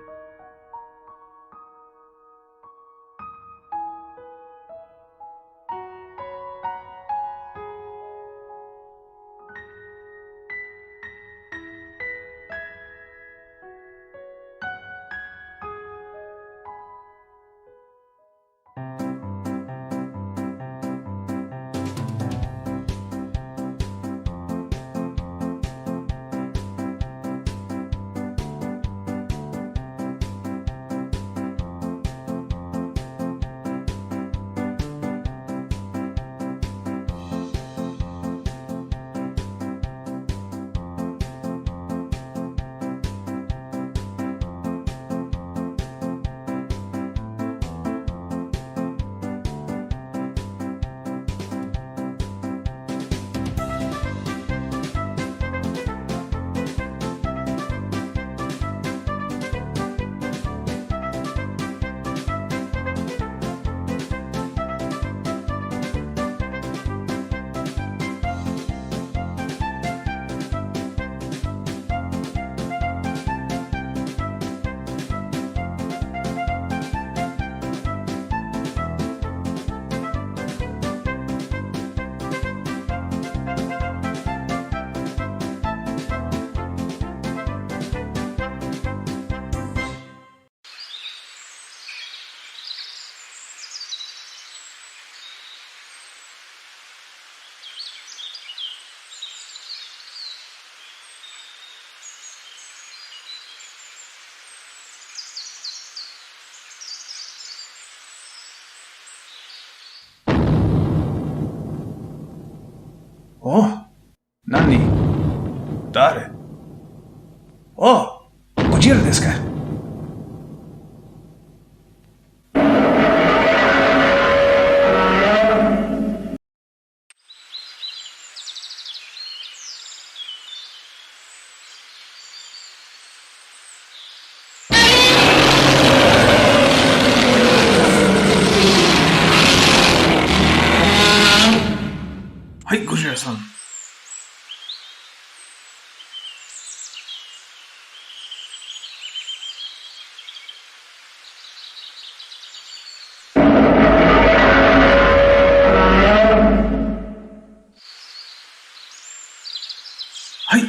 Oh, Nani? Dare? Oh, Gojira desu ka? Hai, Gojira-san. Hai.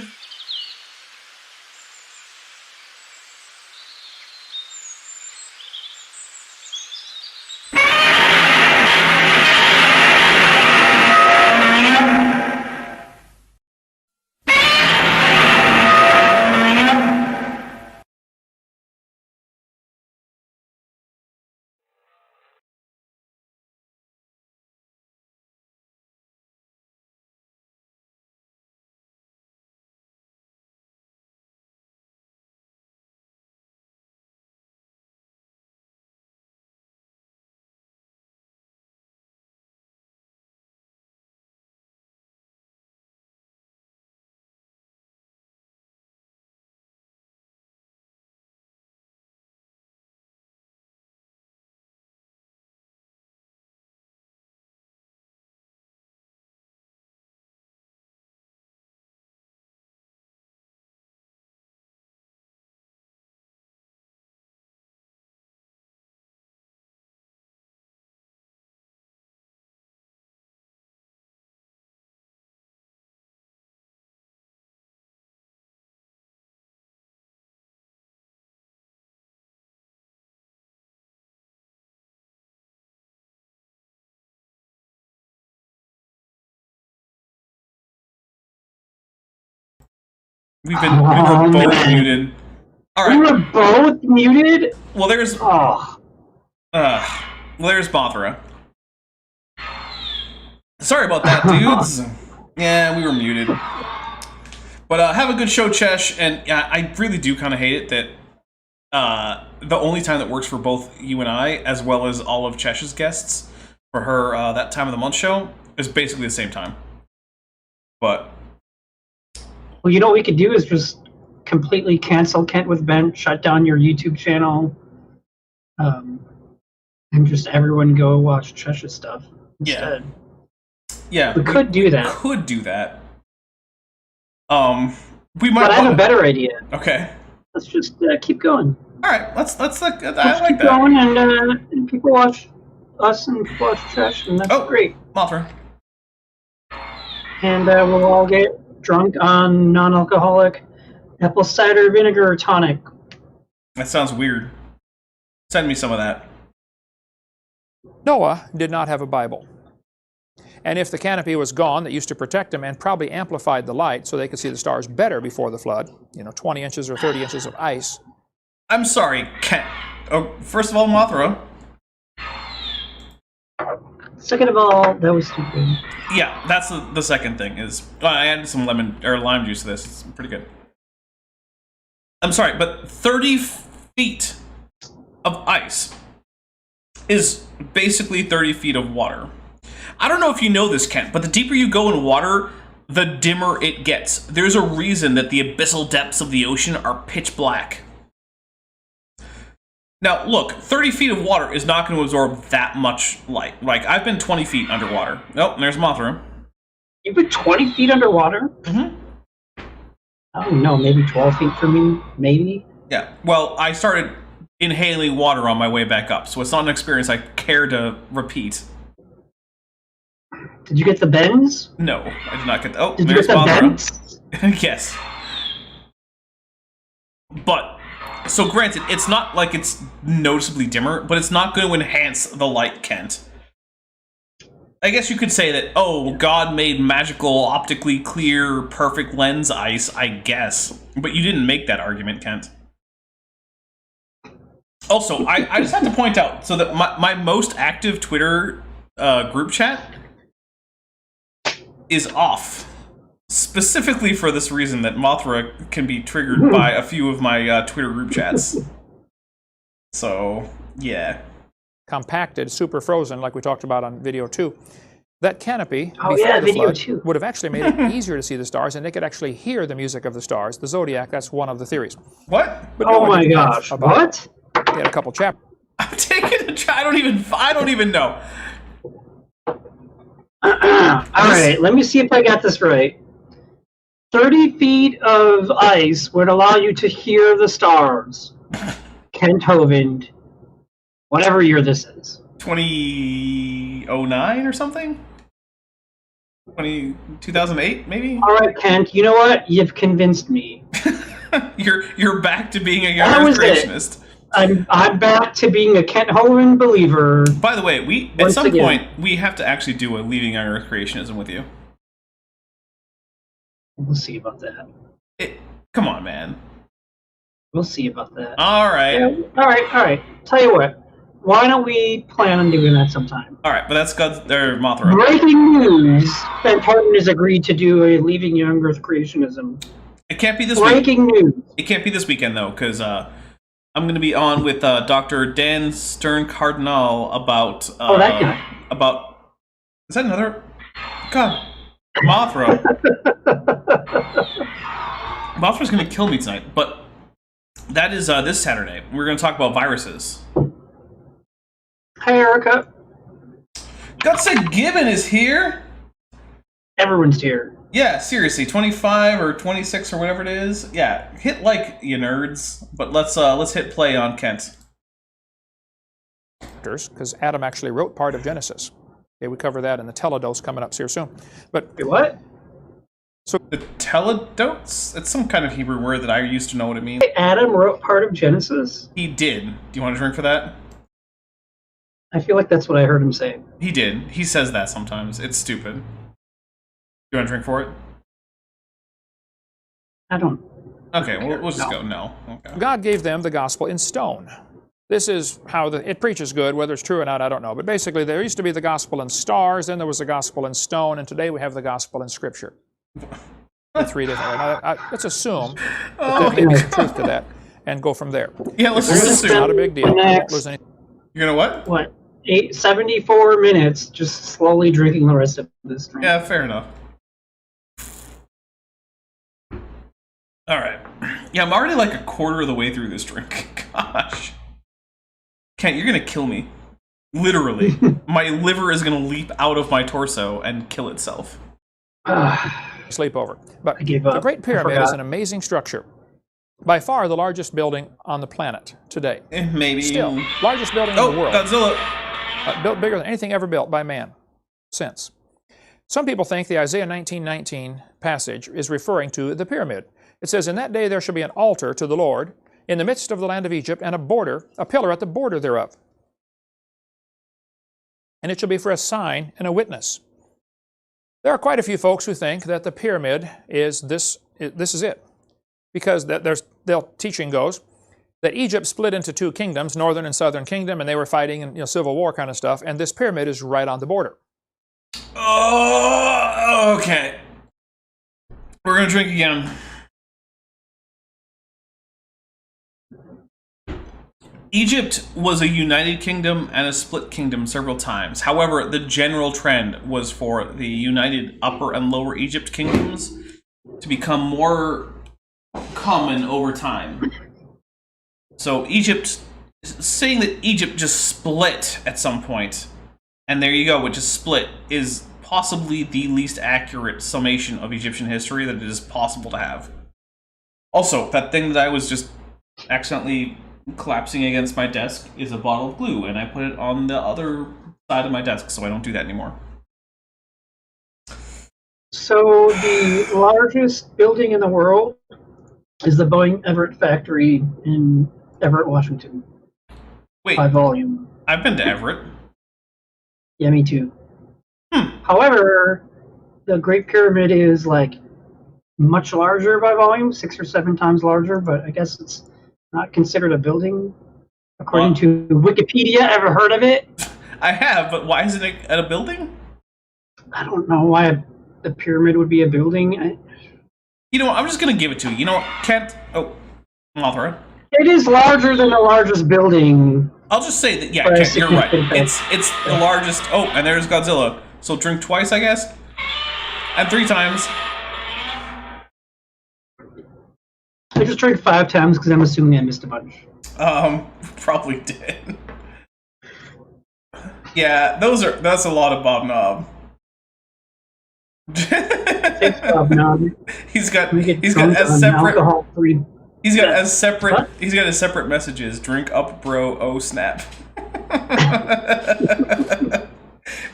We were both muted. All We right. were both muted? Well, there's Oh. Well, there's Mothra. Sorry about that, dudes. Yeah, we were muted. But have a good show, Chesh. And I really do kind of hate it that the only time that works for both you and I, as well as all of Chesh's guests, for her that time of the month show, is basically the same time. But well, you know what we could do is just completely cancel Kent with Ben, shut down your YouTube channel, and just everyone go watch Chesh's stuff instead. Yeah, we could do that. Could do that. We might. But I have a better idea. Okay. Let's just keep going. All right. Let's I like keep that. Going and people watch us and people watch Chesh, and that's great. Mothra. And we'll all get drunk on non-alcoholic apple cider vinegar tonic. That sounds weird. Send me some of that. Noah did not have a Bible. And if the canopy was gone that used to protect them and probably amplified the light so they could see the stars better before the flood, 20 inches or 30 inches of ice. I'm sorry, Kent. Oh, first of all, Mothra. Second of all, that was stupid. Yeah, that's the second thing is I added some lemon or lime juice to this. It's pretty good. I'm sorry, but 30 feet of ice is basically 30 feet of water. I don't know if you know this, Kent, but the deeper you go in water, the dimmer it gets. There's a reason that the abyssal depths of the ocean are pitch black. Now, look, 30 feet of water is not going to absorb that much light. Like, I've been 20 feet underwater. Oh, there's Mothra. You've been 20 feet underwater? Mm-hmm. I don't know, maybe 12 feet for me, maybe? Yeah, well, I started inhaling water on my way back up, so it's not an experience I care to repeat. Did you get the bends? No, I did not get. Oh, did you there's get the Mothra. bends? Yes. But, so granted, it's not like it's noticeably dimmer, but it's not going to enhance the light, Kent. I guess you could say that, oh, God made magical, optically clear, perfect lens ice, I guess. But you didn't make that argument, Kent. Also, I just have to point out, so that my most active Twitter group chat is off. Specifically for this reason that Mothra can be triggered by a few of my Twitter group chats. So, yeah. Compacted, super frozen, like we talked about on video 2. That canopy before the video flood 2 would have actually made it easier to see the stars, and they could actually hear the music of the stars. The zodiac, that's one of the theories. What? But oh my gosh! What? They had a couple chapters. I'm taking a try. I don't even know. All right, let me see if I got this right. 30 feet of ice would allow you to hear the stars. Kent Hovind, whatever year this is. 2009 or something? 2008, maybe? All right, Kent, you know what? You've convinced me. You're back to being a young Earth creationist. I'm back to being a Kent Hovind believer. By the way, at some point we have to actually do a Leaving Young Earth Creationism with you. We'll see about that. Come on, man. We'll see about that. All right. Yeah, all right. Tell you what. Why don't we plan on doing that sometime? All right, but that's Mothra. Breaking news: Ben Tartan has agreed to do a Leaving Young Earth Creationism. It can't be this Breaking news. It can't be this weekend though, because I'm going to be on with Dr. Dan Stern Cardinal about. That guy. About. Is that another? God, Mothra. Mothra's going to kill me tonight, but that is this Saturday. We're going to talk about viruses. Hi, Erica. Gutsa Gibbon is here. Everyone's here. Yeah, seriously, 25 or 26 or whatever it is. Yeah, hit like, you nerds. But let's hit play on Kent. Because Adam actually wrote part of Genesis. Okay, we cover that in the teledose coming up here soon. But wait, what? So the teledotes? It's some kind of Hebrew word that I used to know what it means. Adam wrote part of Genesis? He did. Do you want a drink for that? I feel like that's what I heard him say. He did. He says that sometimes. It's stupid. You want a drink for it? I don't. Okay, we'll just go. No. Okay. God gave them the gospel in stone. This is how it preaches good. Whether it's true or not, I don't know. But basically, there used to be the gospel in stars, then there was the gospel in stone, and today we have the gospel in Scripture. The three different. Now, let's assume that there may be some truth to that, and go from there. Yeah, let's It's assume. not a big deal. I won't lose any. You're gonna what? What? 74 minutes just slowly drinking the rest of this drink. Yeah, fair enough. Alright. Yeah, I'm already like a quarter of the way through this drink. Gosh. Kent, you're gonna kill me. Literally. My liver is gonna leap out of my torso and kill itself. Sleepover. But I gave up. the Great I Pyramid is forgot. an amazing structure. By far the largest building on the planet today. Maybe. Still, largest building Oh, in the world. Godzilla. Built bigger than anything ever built by man since. Some people think the Isaiah 19:19 passage is referring to the pyramid. It says, "In that day there shall be an altar to the Lord in the midst of the land of Egypt, and a pillar at the border thereof. And it shall be for a sign and a witness." There are quite a few folks who think that the pyramid is this is it. Because their teaching goes that Egypt split into two kingdoms, northern and southern kingdom, and they were fighting in civil war kind of stuff, and this pyramid is right on the border. Oh, okay. We're gonna drink again. Egypt was a united kingdom and a split kingdom several times. However, the general trend was for the united Upper and Lower Egypt kingdoms to become more common over time. So Egypt, saying that Egypt just split at some point, and there you go, it just split, is possibly the least accurate summation of Egyptian history that it is possible to have. Also, that thing that I was just accidentally collapsing against my desk is a bottle of glue, and I put it on the other side of my desk, so I don't do that anymore. So the largest building in the world is the Boeing Everett factory in Everett, Washington, Wait, by volume. I've been to Everett. Yeah, me too. However, the Great Pyramid is like much larger by volume, 6 or 7 times larger, but I guess it's not considered a building according to Wikipedia. Ever heard of it? I have, but why isn't it at a building? I don't know why the pyramid would be a building. You know what, I'm just gonna give it to you. You know what, Kent? Oh, Mothra. It is larger than the largest building. I'll just say that, yeah, By a Kent, you're right. significant It's the largest. Oh, and there's Godzilla. So drink twice, I guess? And 3 times. I just drank 5 times because I'm assuming I missed a bunch. Probably did. Yeah, that's a lot of Bob Knob. Thanks, Bob Knob. He's got We get he's got drunk as on separate alcohol-free. he's got Yeah. as separate What? he's got as separate messages. Drink up, bro. Oh snap.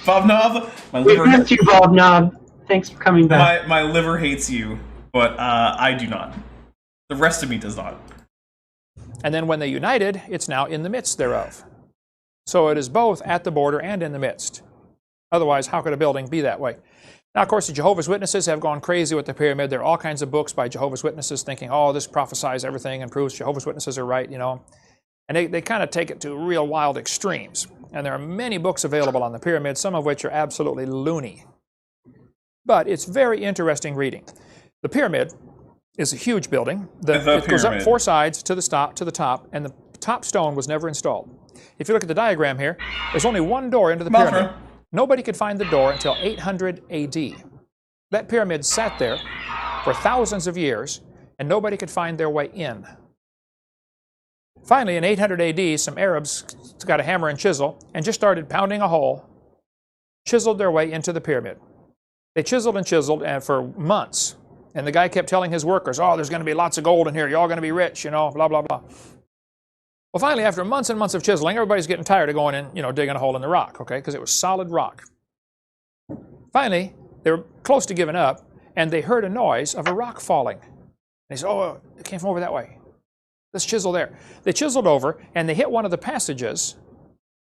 Bob Knob, my We liver missed you, Bob Knob. Thanks for coming back. my liver hates you, but I do not. The rest of me does not. And then when they united, it's now in the midst thereof. So it is both at the border and in the midst. Otherwise, how could a building be that way? Now, of course, the Jehovah's Witnesses have gone crazy with the pyramid. There are all kinds of books by Jehovah's Witnesses thinking, oh, this prophesies everything and proves Jehovah's Witnesses are right, you know. And they kind of take it to real wild extremes. And there are many books available on the pyramid, some of which are absolutely loony. But it's very interesting reading. The pyramid is a huge building. It goes up pyramid. 4 sides to the top, and the top stone was never installed. If you look at the diagram here, there's only one door into the pyramid. Mothra. Nobody could find the door until 800 AD. That pyramid sat there for thousands of years, and nobody could find their way in. Finally, in 800 AD, some Arabs got a hammer and chisel and just started pounding a hole, chiseled their way into the pyramid. They chiseled and chiseled for months. And the guy kept telling his workers, oh, there's going to be lots of gold in here. You're all going to be rich, you know, blah, blah, blah. Well, finally, after months and months of chiseling, everybody's getting tired of going in, you know, digging a hole in the rock, okay, because it was solid rock. Finally, they were close to giving up, and they heard a noise of a rock falling. And they said, oh, it came from over that way. Let's chisel there. They chiseled over, and they hit one of the passages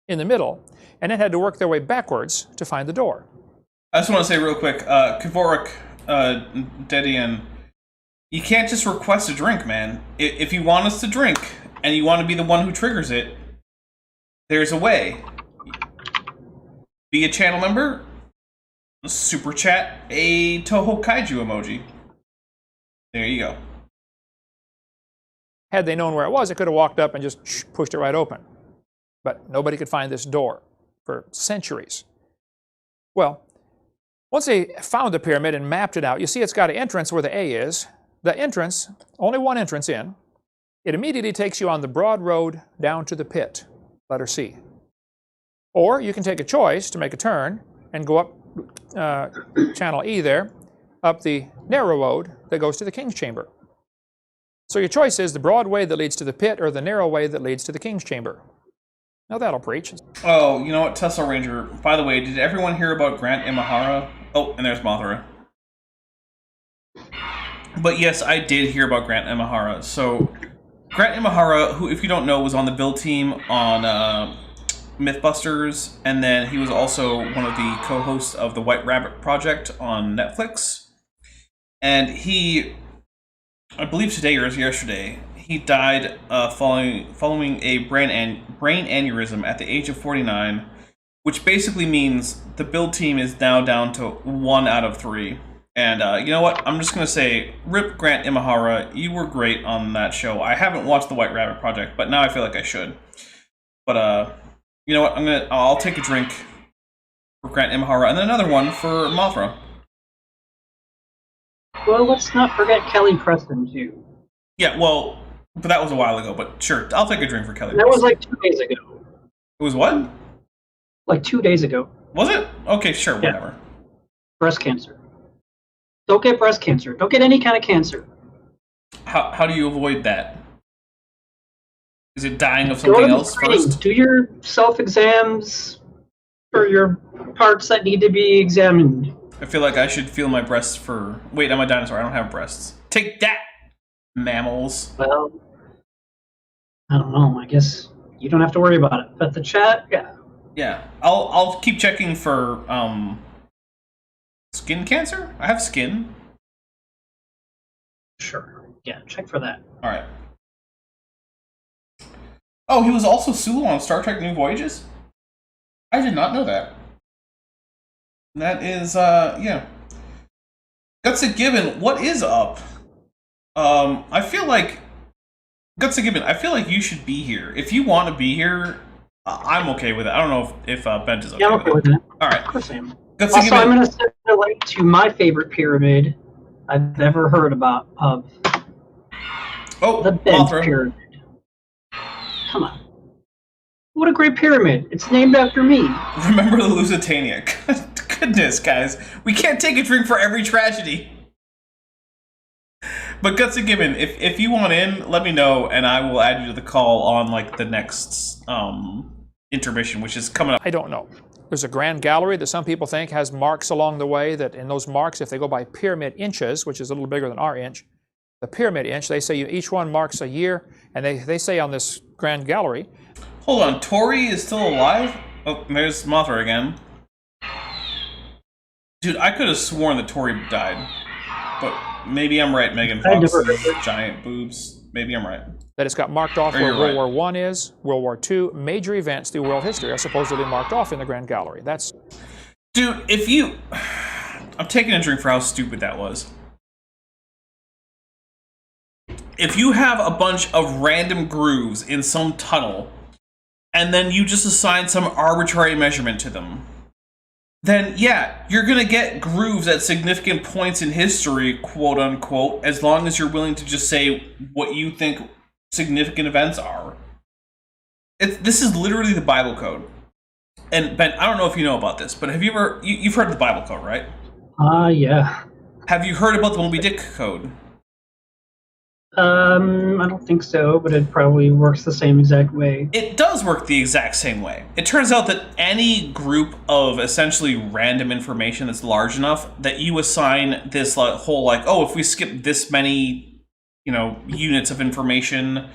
in the middle, and then had to work their way backwards to find the door. I just want to say real quick, Kavorik, Dedian, you can't just request a drink, man. If you want us to drink, and you want to be the one who triggers it, there's a way. Be a channel member, super chat a Toho Kaiju emoji. There you go. Had they known where it was, they could have walked up and just pushed it right open. But nobody could find this door for centuries. Well, once they found the pyramid and mapped it out, you see it's got an entrance where the A is. The entrance, only one entrance in, it immediately takes you on the broad road down to the pit, letter C. Or you can take a choice to make a turn and go up channel E there, up the narrow road that goes to the King's Chamber. So your choice is the broad way that leads to the pit or the narrow way that leads to the King's Chamber. Now that'll preach. Oh, you know what, Tesla Ranger, by the way, did everyone hear about Grant Imahara? Oh, and there's Mothra. But yes, I did hear about Grant Imahara. So, Grant Imahara, who, if you don't know, was on the build team on Mythbusters, and then he was also one of the co-hosts of the White Rabbit Project on Netflix. And he, I believe today or yesterday, he died following a brain aneurysm at the age of 49, which basically means the build team is now down to 1 out of 3. And you know what? I'm just going to say, rip Grant Imahara, you were great on that show. I haven't watched the White Rabbit Project, but now I feel like I should. But you know what? I'll take a drink for Grant Imahara and then another one for Mothra. Well, let's not forget Kelly Preston, too. Yeah, well, but that was a while ago, but sure, I'll take a drink for Kelly. That was like 2 days ago. It was what? Like 2 days ago. Was it? Okay, sure, whatever. Yeah. Breast cancer. Don't get breast cancer. Don't get any kind of cancer. How do you avoid that? Is it dying of something else first? Do your self-exams for your parts that need to be examined. I feel like I should feel my breasts for... Wait, I'm a dinosaur. I don't have breasts. Take that, mammals. Well, I don't know. I guess you don't have to worry about it. But the chat, yeah. Yeah, I'll keep checking for skin cancer. I have skin. Sure. Yeah, check for that. All right. Oh, he was also Sulu on Star Trek New Voyages? I did not know that. That is, yeah. Gutsa Gibbon, what is up? I feel like... Gutsa Gibbon, I feel like you should be here. If you want to be here, I'm okay with it. I don't know if Bent is okay, I'm okay with it. All right. Of course I am. Gutsa Also, Gibbon, I'm going to send a link to my favorite pyramid I've ever heard about of the Bent Mothra. Pyramid. Come on. What a great pyramid. It's named after me. Remember the Lusitania. Goodness, guys. We can't take a drink for every tragedy. But Gutsa Gibbon, if you want in, let me know, and I will add you to the call on like the next intermission, which is coming up. I don't know. There's a grand gallery that some people think has marks along the way, that in those marks, if they go by pyramid inches, which is a little bigger than our inch, the pyramid inch, they say each one marks a year, and they say on this grand gallery. Hold on, Tori is still alive? Oh, there's Mothra again. Dude, I could have sworn that Tori died. But maybe I'm right, Megan Fox's giant boobs. Maybe I'm right. That it's got marked off Or where you're World War I is, World War II, major events through world history are supposedly marked off in the grand gallery. That's... Dude, if you... I'm taking a drink for how stupid that was. If you have a bunch of random grooves in some tunnel, and then you just assign some arbitrary measurement to them, then yeah, you're gonna get grooves at significant points in history, quote unquote, as long as you're willing to just say what you think significant events are. This is literally the Bible code. And Ben, I don't know if you know about this, but have you ever... You've heard of the Bible code, right? Yeah. Have you heard about the Moby Dick code? I don't think so, but it probably works the same exact way. It does work the exact same way. It turns out that any group of essentially random information that's large enough that you assign this whole, like, oh, if we skip this many, units of information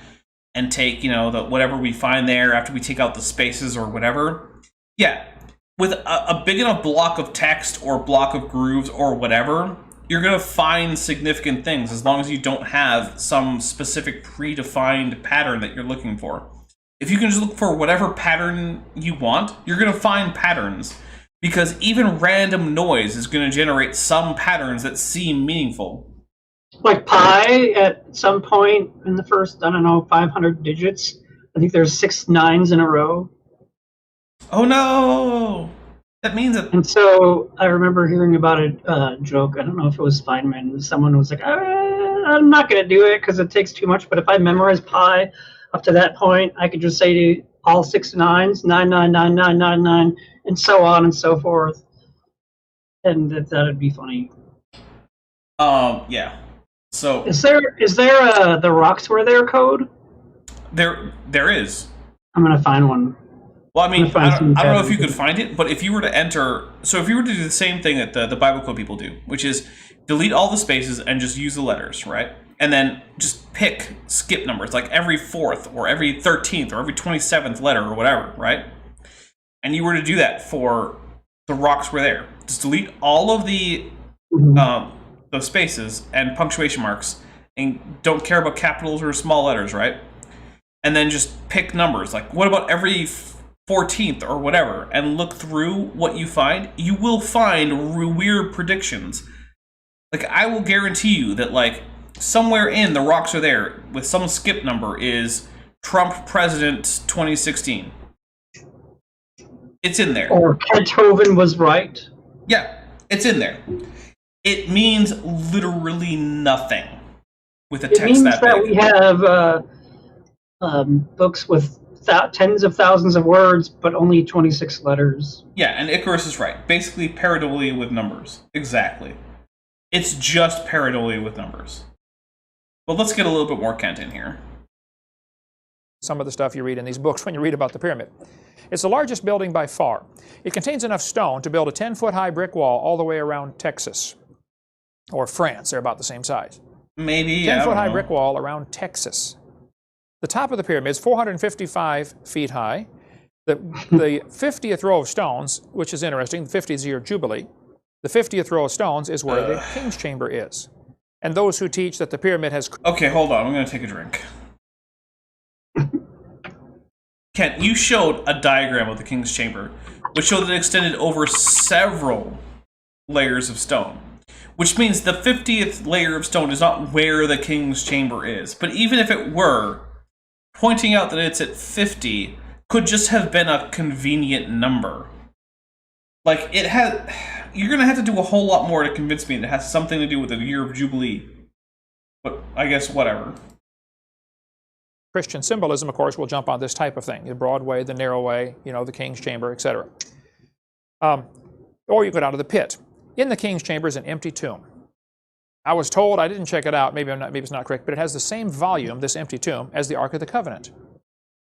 and take, whatever we find there after we take out the spaces or whatever, yeah, with a big enough block of text or block of grooves or whatever, you're going to find significant things as long as you don't have some specific predefined pattern that you're looking for. if you can just look for whatever pattern you want, you're going to find patterns. Because even random noise is going to generate some patterns that seem meaningful. Like pi, at some point in the first, I don't know, 500 digits, I think there's 6 9s in a row. Oh no! That means that... And so I remember hearing about a joke, I don't know if it was Feynman, someone was like, I'm not going to do it because it takes too much, but if I memorize pi up to that point, I could just say to all 6 9s, 9999999, and so on and so forth. And that'd be funny. Yeah. So is there the rocks were there code? There is. I'm gonna find one. Well, I mean, I don't know if you could find it, but if you were to enter, so if you were to do the same thing that the Bible Code people do, which is delete all the spaces and just use the letters, right? And then just pick skip numbers, like every 4th or every 13th or every 27th letter or whatever, right? And you were to do that for the rocks were there. Just delete all of the those spaces and punctuation marks, and don't care about capitals or small letters, right? And then just pick numbers. Like, what about every 14th or whatever? And look through what you find. You will find weird predictions. Like, I will guarantee you that, like, somewhere in the rocks are there with some skip number is Trump president 2016. It's in there. Or Kent Hovind was right. Yeah, it's in there. It means literally nothing with a text that big. It means that we have books with tens of thousands of words, but only 26 letters. Yeah, and Icarus is right. Basically, pareidolia with numbers. Exactly. It's just pareidolia with numbers. But let's get a little bit more Kent in here. Some of the stuff you read in these books when you read about the pyramid. It's the largest building by far. It contains enough stone to build a 10-foot-high brick wall all the way around Texas. Or France, they're about the same size. Maybe, 10-foot-high brick wall around Texas. The top of the pyramid is 455 feet high. The 50th row of stones, which is interesting, the 50th year Jubilee, the 50th row of stones is where the king's chamber is. And those who teach that the pyramid has... Okay, hold on, I'm going to take a drink. Kent, you showed a diagram of the king's chamber, which showed that it extended over several layers of stone. Which means the 50th layer of stone is not where the king's chamber is. But even if it were, pointing out that it's at 50 could just have been a convenient number. Like, it had... You're going to have to do a whole lot more to convince me that it has something to do with the year of Jubilee. But I guess whatever. Christian symbolism, of course, will jump on this type of thing. The broad way, the narrow way, you know, the king's chamber, etc. Or you go down to the pit. In the king's chamber is an empty tomb. I was told, I didn't check it out, maybe it's not correct, but it has the same volume, this empty tomb, as the Ark of the Covenant.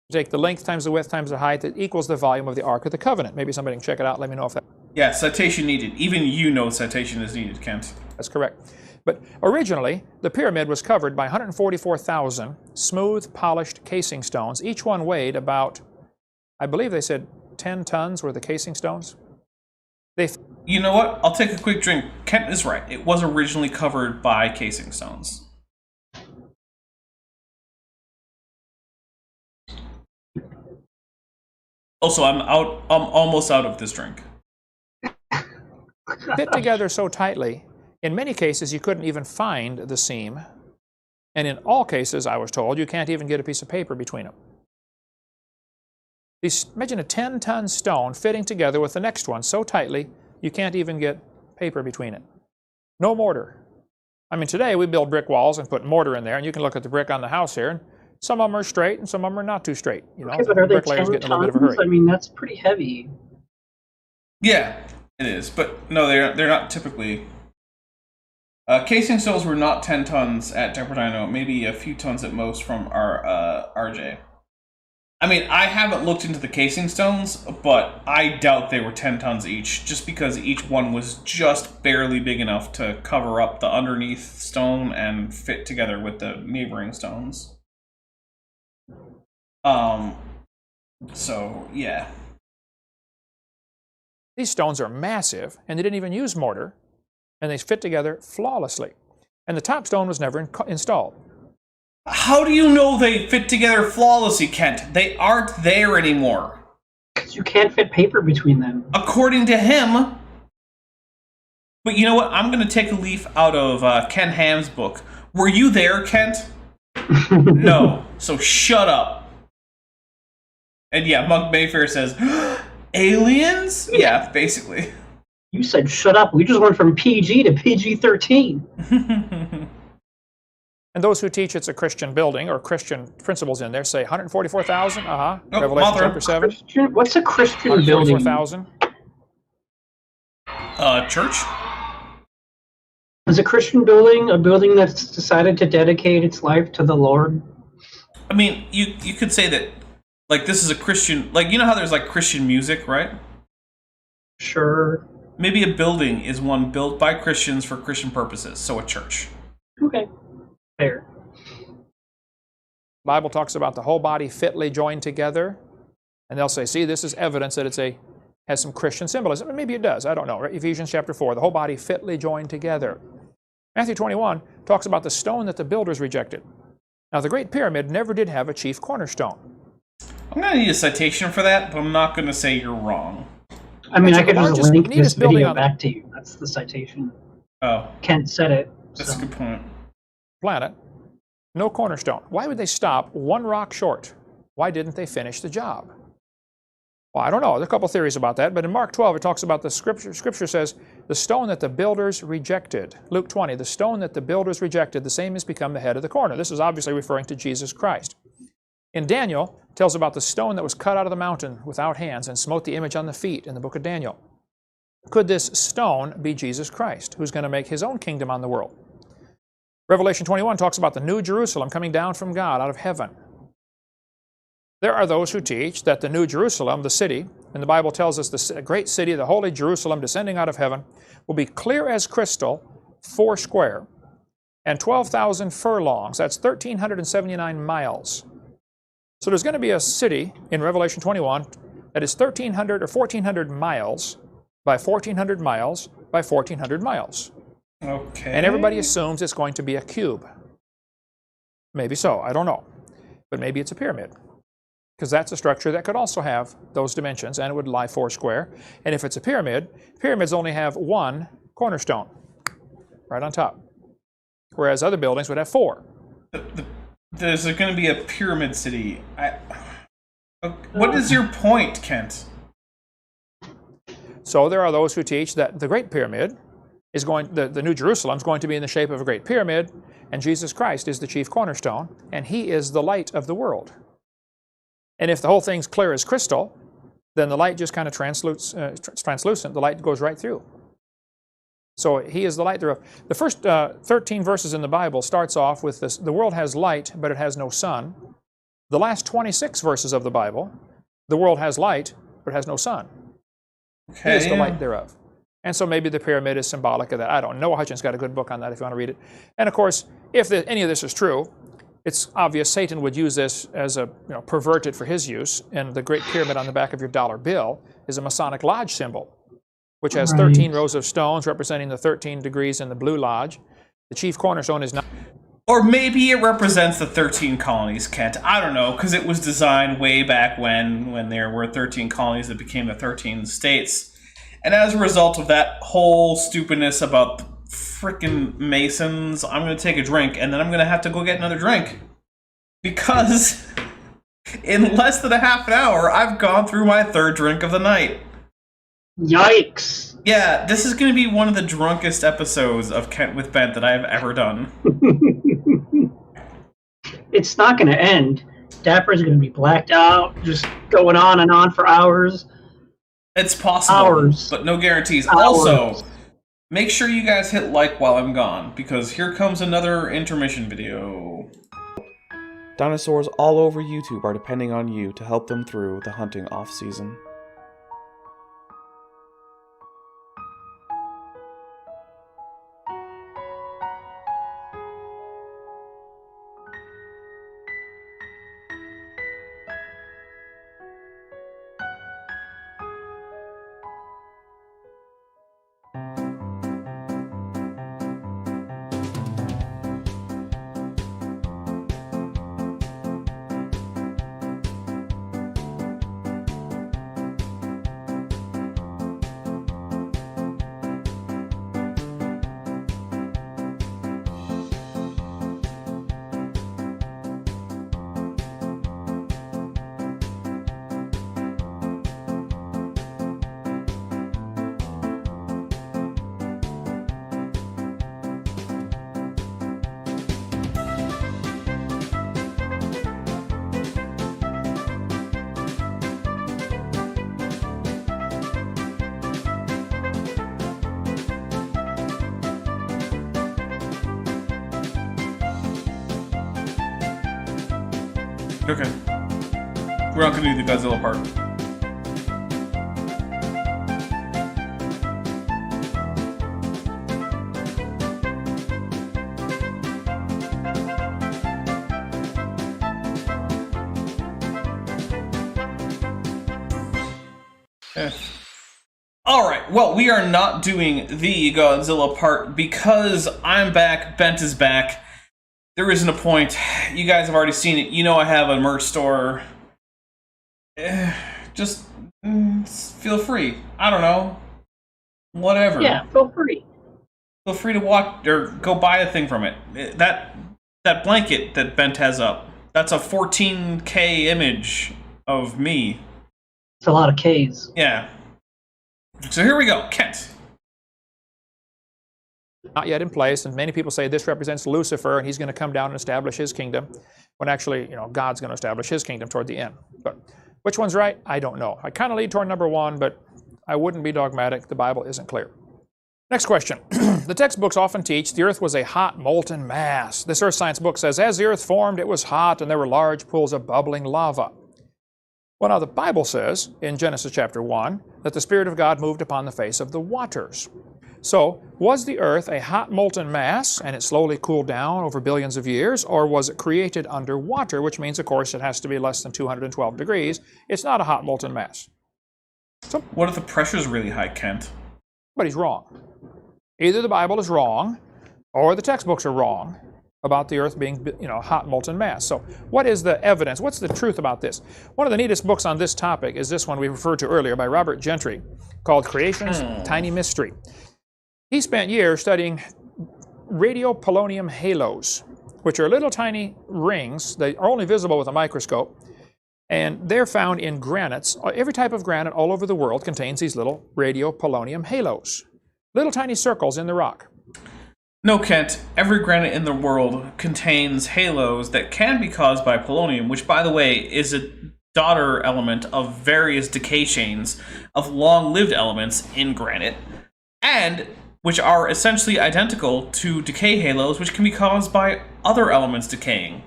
You take the length times the width times the height, it equals the volume of the Ark of the Covenant. Maybe somebody can check it out, let me know if that... Yeah, citation needed. Even you know citation is needed, Kent. That's correct. But originally, the pyramid was covered by 144,000 smooth, polished casing stones. Each one weighed about, I believe they said 10 tons were the casing stones. You know what? I'll take a quick drink. Kent is right. It was originally covered by casing stones. Also, I'm almost out of this drink. Fit together so tightly, in many cases you couldn't even find the seam. And in all cases, I was told, you can't even get a piece of paper between them. Imagine a 10-ton stone fitting together with the next one so tightly, you can't even get paper between it. No mortar. I mean, today we build brick walls and put mortar in there, and you can look at the brick on the house here, and some of them are straight and some of them are not too straight. You know, okay, but are they 10 getting a little bit of a hurry. I mean, that's pretty heavy. Yeah, it is. But no, they're not typically... casing stones were not 10 tons at Depperdino, maybe a few tons at most from our RJ. I mean, I haven't looked into the casing stones, but I doubt they were 10 tons each, just because each one was just barely big enough to cover up the underneath stone and fit together with the neighboring stones. So, yeah. These stones are massive, and they didn't even use mortar, and they fit together flawlessly. And the top stone was never installed. How do you know they fit together flawlessly, Kent? They aren't there anymore. Because you can't fit paper between them. According to him. But you know what? I'm going to take a leaf out of Ken Ham's book. Were you there, Kent? No. So shut up. And yeah, Monk Mayfair says, aliens? Yeah, basically. You said shut up. We just went from PG to PG-13. And those who teach it's a Christian building or Christian principles in there say 144,000. Oh, Revelation Mothra. chapter 7. What's a Christian building? 144,000. Church? Is a Christian building a building that's decided to dedicate its life to the Lord? I mean, you could say that, like, this is a Christian, like, you know how there's, like, Christian music, right? Sure. Maybe a building is one built by Christians for Christian purposes, so a church. Okay. Fair. The Bible talks about the whole body fitly joined together. And they'll say, see, this is evidence that has some Christian symbolism. Maybe it does. I don't know. Right? Ephesians chapter 4, the whole body fitly joined together. Matthew 21 talks about the stone that the builders rejected. Now, the Great Pyramid never did have a chief cornerstone. I'm going to need a citation for that, but I'm not going to say you're wrong. I mean, That's I could the just largest, link this neatest building video on back to you. That's the citation. Oh, Kent said it. that's a good point. Planet, no cornerstone. Why would they stop one rock short? Why didn't they finish the job? Well, I don't know. There are a couple theories about that, but in Mark 12 it talks about the scripture. Scripture says, the stone that the builders rejected. Luke 20, the stone that the builders rejected, the same has become the head of the corner. This is obviously referring to Jesus Christ. In Daniel, it tells about the stone that was cut out of the mountain without hands and smote the image on the feet in the book of Daniel. Could this stone be Jesus Christ, who's going to make his own kingdom on the world? Revelation 21 talks about the New Jerusalem coming down from God out of heaven. There are those who teach that the New Jerusalem, the city, and the Bible tells us the great city, the holy Jerusalem descending out of heaven, will be clear as crystal, 4 square, and 12,000 furlongs. That's 1,379 miles. So there's going to be a city in Revelation 21 that is 1,300 or 1,400 miles by 1,400 miles by 1,400 miles. Okay. And everybody assumes it's going to be a cube. Maybe so, I don't know. But maybe it's a pyramid. Because that's a structure that could also have those dimensions, and it would lie 4 square. And if it's a pyramid, pyramids only have 1 cornerstone, right on top. Whereas other buildings would have 4. There's going to be a pyramid city. What is your point, Kent? So there are those who teach that the Great Pyramid is the New Jerusalem is going to be in the shape of a great pyramid, and Jesus Christ is the chief cornerstone, and he is the light of the world. And if the whole thing's clear as crystal, then the light just kind of translucent. The light goes right through. So he is the light thereof. The first 13 verses in the Bible starts off with this: the world has light, but it has no sun. The last 26 verses of the Bible, the world has light, but it has no sun. Okay. He is the light thereof. And so maybe the pyramid is symbolic of that. I don't know. Noah Hutchins got a good book on that if you want to read it. And of course, if any of this is true, it's obvious Satan would use this as pervert it for his use. And the Great Pyramid on the back of your dollar bill is a Masonic Lodge symbol, which has 13 rows of stones representing the 13 degrees in the Blue Lodge. The chief cornerstone is not... Or maybe it represents the 13 colonies, Kent. I don't know, because it was designed way back when there were 13 colonies that became the 13 states. And as a result of that whole stupidness about the frickin' Masons, I'm going to take a drink, and then I'm going to have to go get another drink. Because in less than a half an hour, I've gone through my 3rd drink of the night. Yikes. Yeah, this is going to be one of the drunkest episodes of Kent with Bent that I have ever done. It's not going to end. Dapper's going to be blacked out, just going on and on for hours. It's possible, Hours. but no guarantees. Hours. Also, make sure you guys hit like while I'm gone, because here comes another intermission video. Dinosaurs all over YouTube are depending on you to help them through the hunting off-season. Okay. We're not gonna do the Godzilla part. Alright, well, we are not doing the Godzilla part because I'm back, Bent is back. There isn't a point. You guys have already seen it. You know I have a merch store. Just feel free. I don't know. Whatever. Yeah, feel free. Feel free to watch or go buy a thing from it. That blanket that Bent has up, that's a 14K image of me. It's a lot of Ks. Yeah. So here we go, Kent. Not yet in place, and many people say this represents Lucifer, and he's going to come down and establish his kingdom, when actually, God's going to establish his kingdom toward the end. But which one's right? I don't know. I kind of lead toward number one, but I wouldn't be dogmatic. The Bible isn't clear. Next question. The textbooks often teach the earth was a hot, molten mass. This earth science book says, as the earth formed, it was hot, and there were large pools of bubbling lava. Well, now the Bible says, in Genesis chapter 1, that the Spirit of God moved upon the face of the waters. So, was the earth a hot, molten mass, and it slowly cooled down over billions of years, or was it created underwater, which means, of course, it has to be less than 212 degrees. It's not a hot, molten mass. So, what if the pressure's really high, Kent? But he's wrong. Either the Bible is wrong, or the textbooks are wrong about the earth being, a hot, molten mass. So what is the evidence? What's the truth about this? One of the neatest books on this topic is this one we referred to earlier by Robert Gentry, called Creation's Tiny Mystery. He spent years studying radiopolonium halos, which are little tiny rings that are only visible with a microscope, and they're found in granites. Every type of granite all over the world contains these little radiopolonium halos, little tiny circles in the rock. No, Kent, every granite in the world contains halos that can be caused by polonium, which, by the way, is a daughter element of various decay chains of long-lived elements in granite, and which are essentially identical to decay halos, which can be caused by other elements decaying.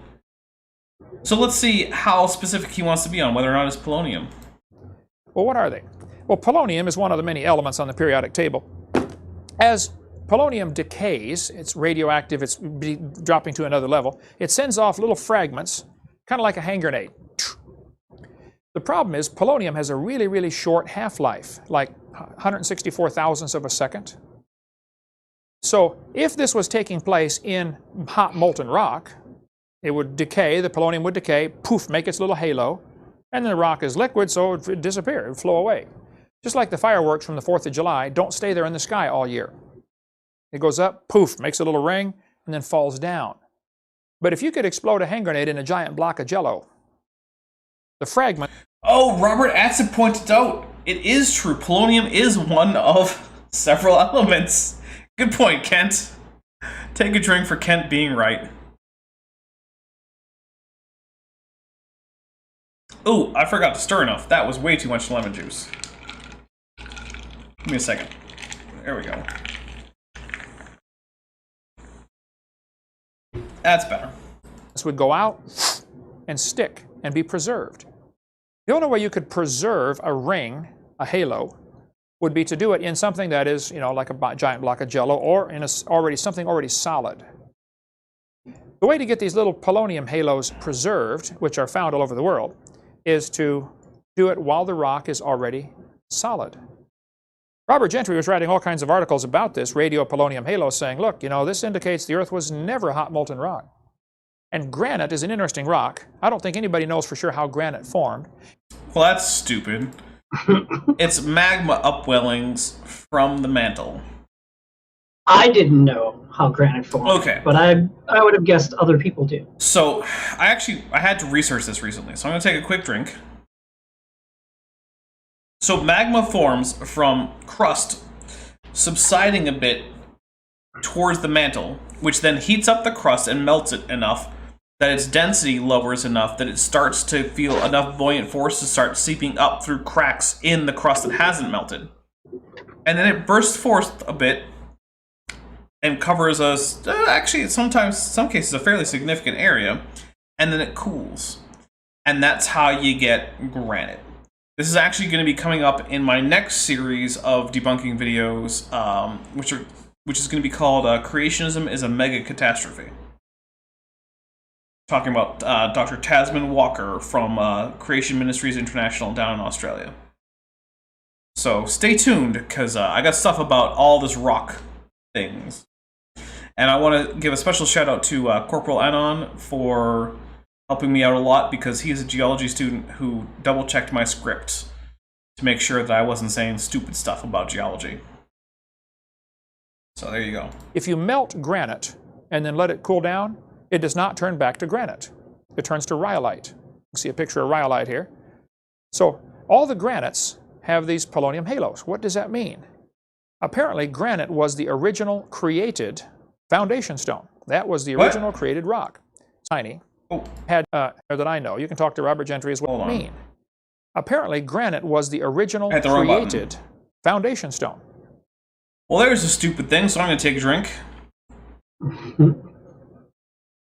So let's see how specific he wants to be on whether or not it's polonium. Well, what are they? Well, polonium is one of the many elements on the periodic table. As polonium decays, it's radioactive, it's dropping to another level, it sends off little fragments, kind of like a hand grenade. The problem is polonium has a really, really short half-life, like 164 thousandths of a second. So if this was taking place in hot molten rock, it would decay, the polonium would decay, poof, make its little halo, and then the rock is liquid, so it would disappear, it would flow away. Just like the fireworks from the 4th of July don't stay there in the sky all year. It goes up, poof, makes a little ring, and then falls down. But if you could explode a hand grenade in a giant block of Jell-O, the fragment... Oh, Robert Atson pointed out, it is true. Polonium is one of several elements. Good point, Kent. Take a drink for Kent being right. Ooh, I forgot to stir enough. That was way too much lemon juice. Give me a second. There we go. That's better. This would go out and stick and be preserved. The only way you could preserve a ring, a halo, would be to do it in something that is, like a giant block of Jell-O, or in something already solid. The way to get these little polonium halos preserved, which are found all over the world, is to do it while the rock is already solid. Robert Gentry was writing all kinds of articles about this radiopolonium halo, saying, look, this indicates the earth was never a hot molten rock. And granite is an interesting rock. I don't think anybody knows for sure how granite formed. Well, that's stupid. It's magma upwellings from the mantle. I didn't know how granite formed. Okay. But I would have guessed other people do. So, I had to research this recently, so I'm going to take a quick drink. So magma forms from crust subsiding a bit towards the mantle, which then heats up the crust and melts it enough that its density lowers enough that it starts to feel enough buoyant force to start seeping up through cracks in the crust that hasn't melted. And then it bursts forth a bit and covers us, actually some cases, a fairly significant area, and then it cools. and that's how you get granite. This is actually going to be coming up in my next series of debunking videos, which is going to be called Creationism is a Mega Catastrophe. Talking about Dr. Tasman Walker from Creation Ministries International down in Australia. So stay tuned, because I got stuff about all this rock things. And I want to give a special shout out to Corporal Anon for helping me out a lot, because he's a geology student who double-checked my script to make sure that I wasn't saying stupid stuff about geology. So there you go. If you melt granite and then let it cool down, it does not turn back to granite. It turns to rhyolite. You can see a picture of rhyolite here. So all the granites have these polonium halos. What does that mean? Apparently, granite was the original created foundation stone. That was the original created rock. Tiny. Had that I know. You can talk to Robert Gentry as well. What does it mean? Apparently, granite was the original created foundation stone. Well, there's a stupid thing, so I'm going to take a drink.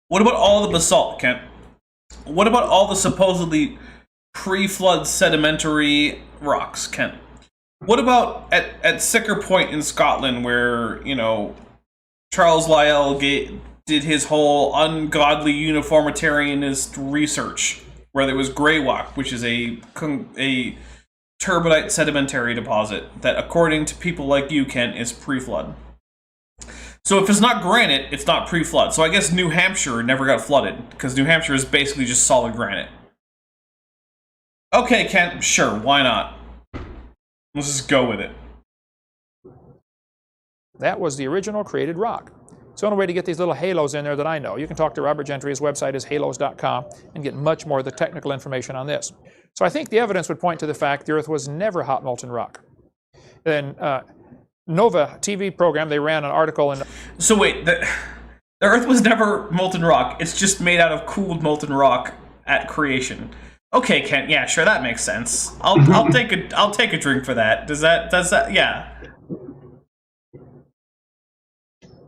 What about all the basalt, Kent? What about all the supposedly pre-flood sedimentary rocks, Kent? What about at Sicker Point in Scotland, where, you know, Charles Lyell did his whole ungodly uniformitarianist research, where there was grey rock, which is a turbidite sedimentary deposit that, according to people like you, Kent, is pre-flood. So if it's not granite, it's not pre-flood. So I guess New Hampshire never got flooded, because New Hampshire is basically just solid granite. Okay, Kent, sure, why not? Let's just go with it. That was the original created rock. It's the only way to get these little halos in there that I know. You can talk to Robert Gentry. His website is halos.com and get much more of the technical information on this. So I think the evidence would point to the fact the Earth was never hot molten rock. Then Nova TV program, they ran an article in... So wait, the Earth was never molten rock. It's just made out of cooled molten rock at creation. Okay, Kent. Yeah, sure, that makes sense. I'll take a drink for that. Does that? Yeah.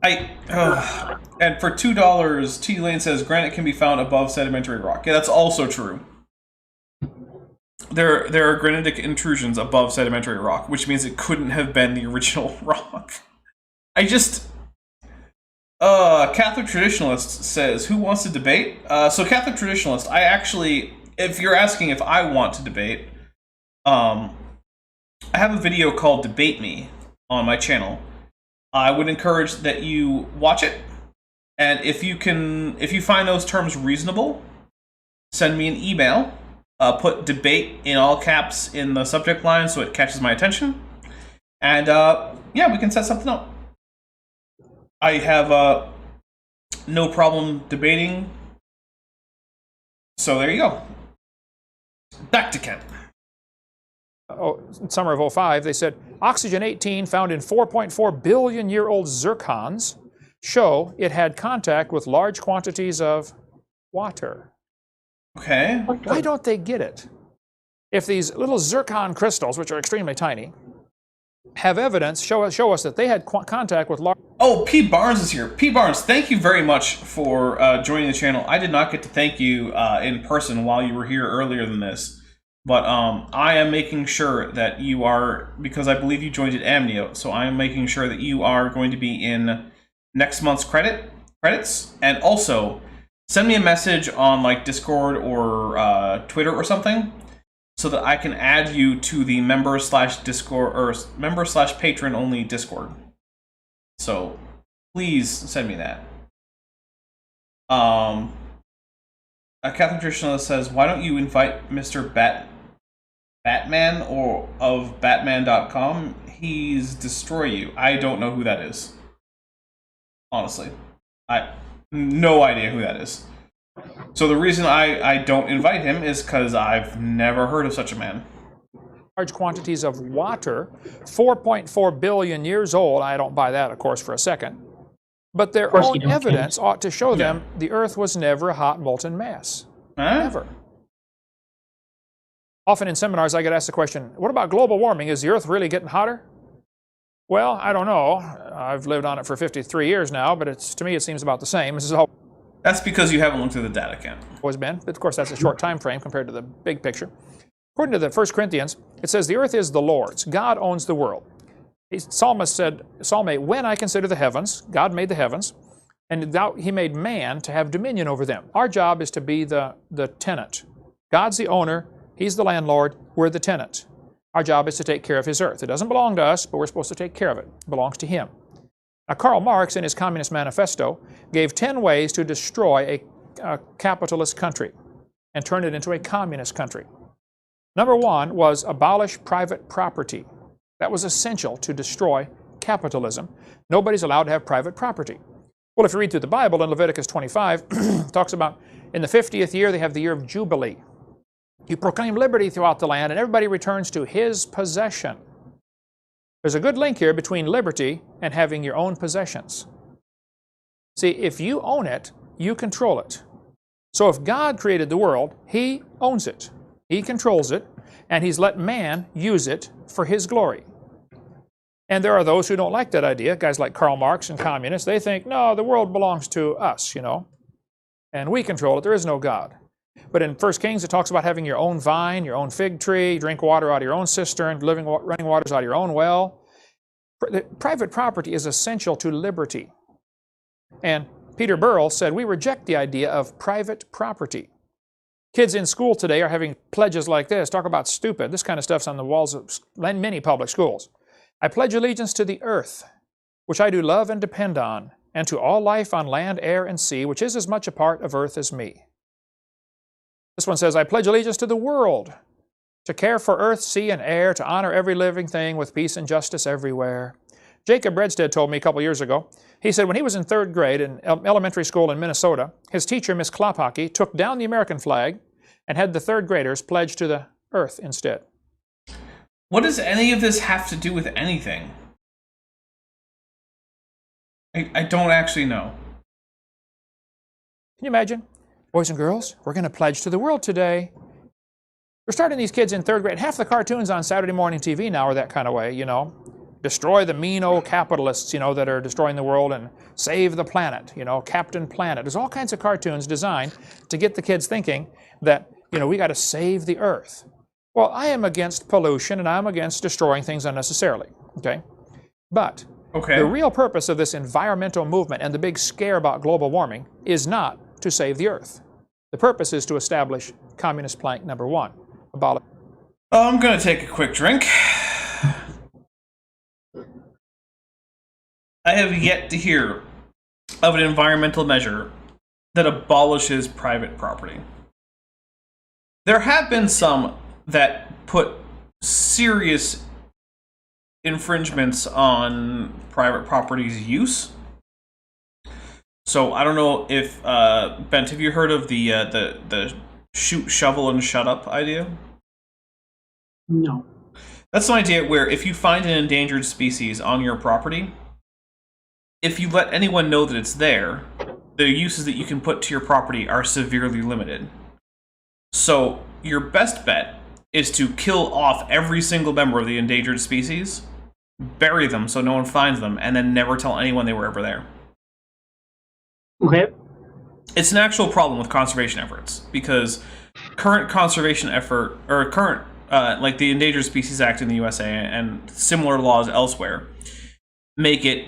And for $2, T Lane says granite can be found above sedimentary rock. Yeah, that's also true. There are granitic intrusions above sedimentary rock, which means it couldn't have been the original rock. Catholic Traditionalist says, who wants to debate? So Catholic Traditionalist, I actually, if you're asking if I want to debate, I have a video called Debate Me on my channel. I would encourage that you watch it, and if you find those terms reasonable, send me an email. Put debate in all caps in the subject line so it catches my attention, and yeah, we can set something up. I have no problem debating, so there you go. Back to Ken. Summer of 2005, they said oxygen-18 found in 4.4 billion-year-old zircons show it had contact with large quantities of water. Okay. Why don't they get it? If these little zircon crystals, which are extremely tiny, have evidence, show us that they had contact with large... Oh, P. Barnes is here. P. Barnes, thank you very much for joining the channel. I did not get to thank you in person while you were here earlier than this. But I am making sure that you are, because I believe you joined at Amnio, so I am making sure that you are going to be in next month's credits. And also, send me a message on like Discord or Twitter or something, so that I can add you to the member/Discord or member/patron only Discord. So please send me that. A Catholic Traditionalist says, why don't you invite Mr. Batman or of Batman.com? He's destroy you. I don't know who that is. Honestly. No idea who that is. So the reason I don't invite him is because I've never heard of such a man. Large quantities of water, 4.4 billion years old. I don't buy that, of course, for a second. But their own evidence ought to show them the Earth was never a hot molten mass. Never. Often in seminars I get asked the question, what about global warming? Is the Earth really getting hotter? Well, I don't know. I've lived on it for 53 years now, but to me it seems about the same. This is all. That's because you haven't looked at the data, Ken. Always been, but of course that's a short time frame compared to the big picture. According to the 1 Corinthians, it says the earth is the Lord's. God owns the world. Psalmist said, Psalm 8, when I consider the heavens, God made the heavens, and he made man to have dominion over them. Our job is to be the tenant. God's the owner, he's the landlord, we're the tenant. Our job is to take care of his earth. It doesn't belong to us, but we're supposed to take care of it. It belongs to him. Now, Karl Marx, in his Communist Manifesto, gave 10 ways to destroy a capitalist country and turn it into a communist country. Number 1 was abolish private property. That was essential to destroy capitalism. Nobody's allowed to have private property. Well, if you read through the Bible in Leviticus 25, it talks about in the 50th year, they have the year of Jubilee. You proclaim liberty throughout the land, and everybody returns to his possession. There's a good link here between liberty and having your own possessions. See, if you own it, you control it. So if God created the world, he owns it. He controls it, and he's let man use it for his glory. And there are those who don't like that idea, guys like Karl Marx and communists. They think, no, the world belongs to us, and we control it. There is no God. But in 1 Kings, it talks about having your own vine, your own fig tree, drink water out of your own cistern, running waters out of your own well. Private property is essential to liberty. And Peter Burrell said, we reject the idea of private property. Kids in school today are having pledges like this. Talk about stupid. This kind of stuff's on the walls of many public schools. I pledge allegiance to the earth, which I do love and depend on, and to all life on land, air, and sea, which is as much a part of earth as me. This one says, I pledge allegiance to the world, to care for earth, sea, and air, to honor every living thing with peace and justice everywhere. Jacob Redstead told me a couple years ago, he said when he was in 3rd grade in elementary school in Minnesota, his teacher, Miss Klophocky, took down the American flag and had the 3rd graders pledge to the earth instead. What does any of this have to do with anything? I don't actually know. Can you imagine? Boys and girls, we're going to pledge to the world today. We're starting these kids in 3rd grade. Half the cartoons on Saturday morning TV now are that kind of way, Destroy the mean old capitalists, that are destroying the world, and save the planet, Captain Planet. There's all kinds of cartoons designed to get the kids thinking that, we got to save the earth. Well, I am against pollution, and I'm against destroying things unnecessarily, okay? But the real purpose of this environmental movement and the big scare about global warming is not to save the earth. The purpose is to establish communist plank number 1, abolish. I'm going to take a quick drink. I have yet to hear of an environmental measure that abolishes private property. There have been some that put serious infringements on private property's use. So I don't know if Bent, have you heard of the shoot, shovel, and shut up idea? No. That's an idea where if you find an endangered species on your property, if you let anyone know that it's there, the uses that you can put to your property are severely limited. So your best bet is to kill off every single member of the endangered species, bury them so no one finds them, and then never tell anyone they were ever there. Okay. It's an actual problem with conservation efforts, because current conservation effort, or current, like the Endangered Species Act in the USA and similar laws elsewhere, make it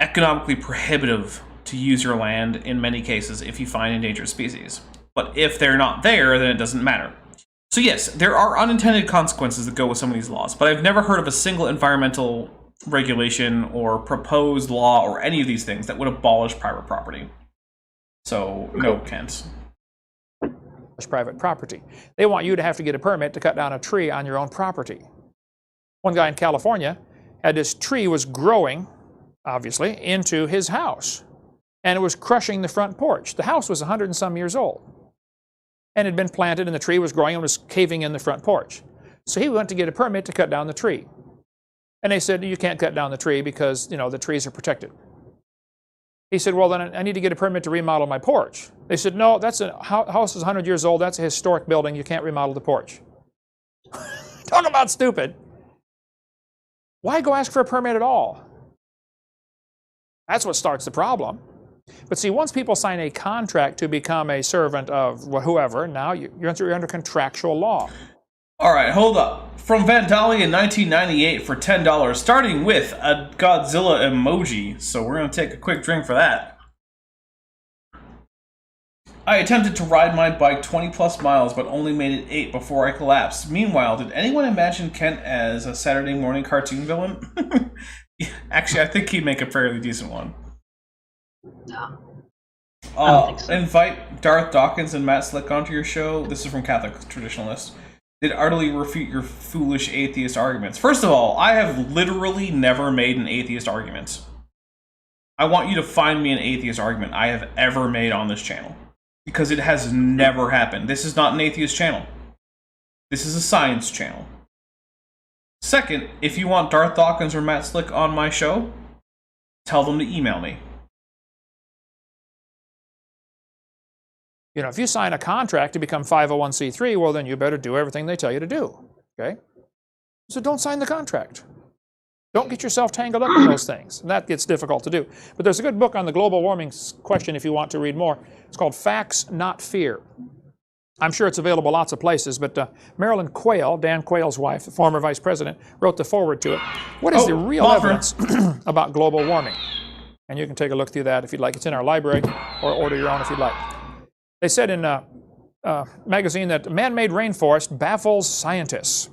economically prohibitive to use your land in many cases if you find endangered species. But if they're not there, then it doesn't matter. So yes, there are unintended consequences that go with some of these laws, but I've never heard of a single environmental regulation or proposed law or any of these things that would abolish private property. So, no, Kent. Private property. They want you to have to get a permit to cut down a tree on your own property. One guy in California had this tree was growing, obviously, into his house, and it was crushing the front porch. The house was 100 and some years old, and had been planted, and the tree was growing and was caving in the front porch. So he went to get a permit to cut down the tree. And they said, you can't cut down the tree because, the trees are protected. He said, well, then I need to get a permit to remodel my porch. They said, no, that's a house is 100 years old. That's a historic building. You can't remodel the porch. Talk about stupid. Why go ask for a permit at all? That's what starts the problem. But see, once people sign a contract to become a servant of whoever, now you're under contractual law. All right, hold up. From Vandalia in 1998 for $10, starting with a Godzilla emoji. So we're going to take a quick drink for that. I attempted to ride my bike 20 plus miles, but only made it 8 before I collapsed. Meanwhile, did anyone imagine Kent as a Saturday morning cartoon villain? Actually, I think he'd make a fairly decent one. No. I don't think so. Invite Darth Dawkins and Matt Slick onto your show. This is from Catholic Traditionalists. Did utterly refute your foolish atheist arguments. First of all, I have literally never made an atheist argument. I want you to find me an atheist argument I have ever made on this channel. Because it has never happened. This is not an atheist channel. This is a science channel. Second, if you want Darth Dawkins or Matt Slick on my show, tell them to email me. You know, if you sign a contract to become 501c3, well, then you better do everything they tell you to do, okay? So don't sign the contract. Don't get yourself tangled up in those things. And that gets difficult to do. But there's a good book on the global warming question if you want to read more. It's called Facts, Not Fear. I'm sure it's available lots of places, but Marilyn Quayle, Dan Quayle's wife, the former vice president, wrote the foreword to it. What is the real evidence about global warming? And you can take a look through that if you'd like. It's in our library, or order your own if you'd like. They said in a magazine that man-made rainforest baffles scientists.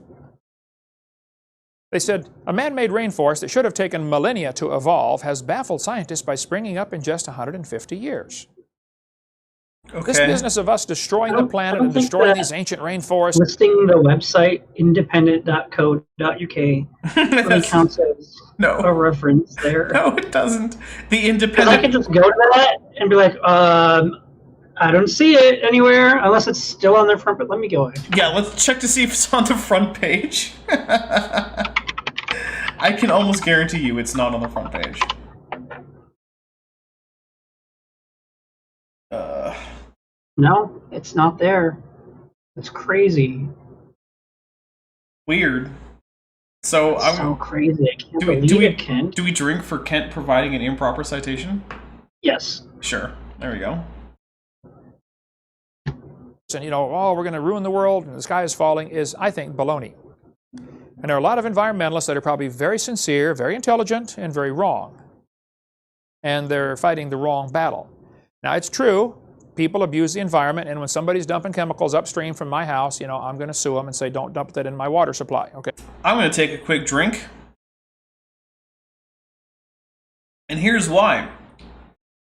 They said, a man-made rainforest that should have taken millennia to evolve has baffled scientists by springing up in just 150 years. Okay. This business of us destroying the planet and destroying these ancient rainforests. Listing the website independent.co.uk really counts as a reference there. No, it doesn't. The Independent... Because I could just go to that and be like, I don't see it anywhere unless it's still on their front, but let me go. Yeah, let's check to see if it's on the front page. I can almost guarantee you it's not on the front page. No, it's not there. It's crazy. Weird. So it's so crazy. I can't believe it, Kent. Do we drink for Kent providing an improper citation? Yes. Sure. There we go. And you know, oh, we're going to ruin the world and the sky is falling is, I think, baloney. And there are a lot of environmentalists that are probably very sincere, very intelligent, and very wrong. And they're fighting the wrong battle. Now, it's true, people abuse the environment, and when somebody's dumping chemicals upstream from my house, you know, I'm going to sue them and say, don't dump that in my water supply, okay? I'm going to take a quick drink. And here's why.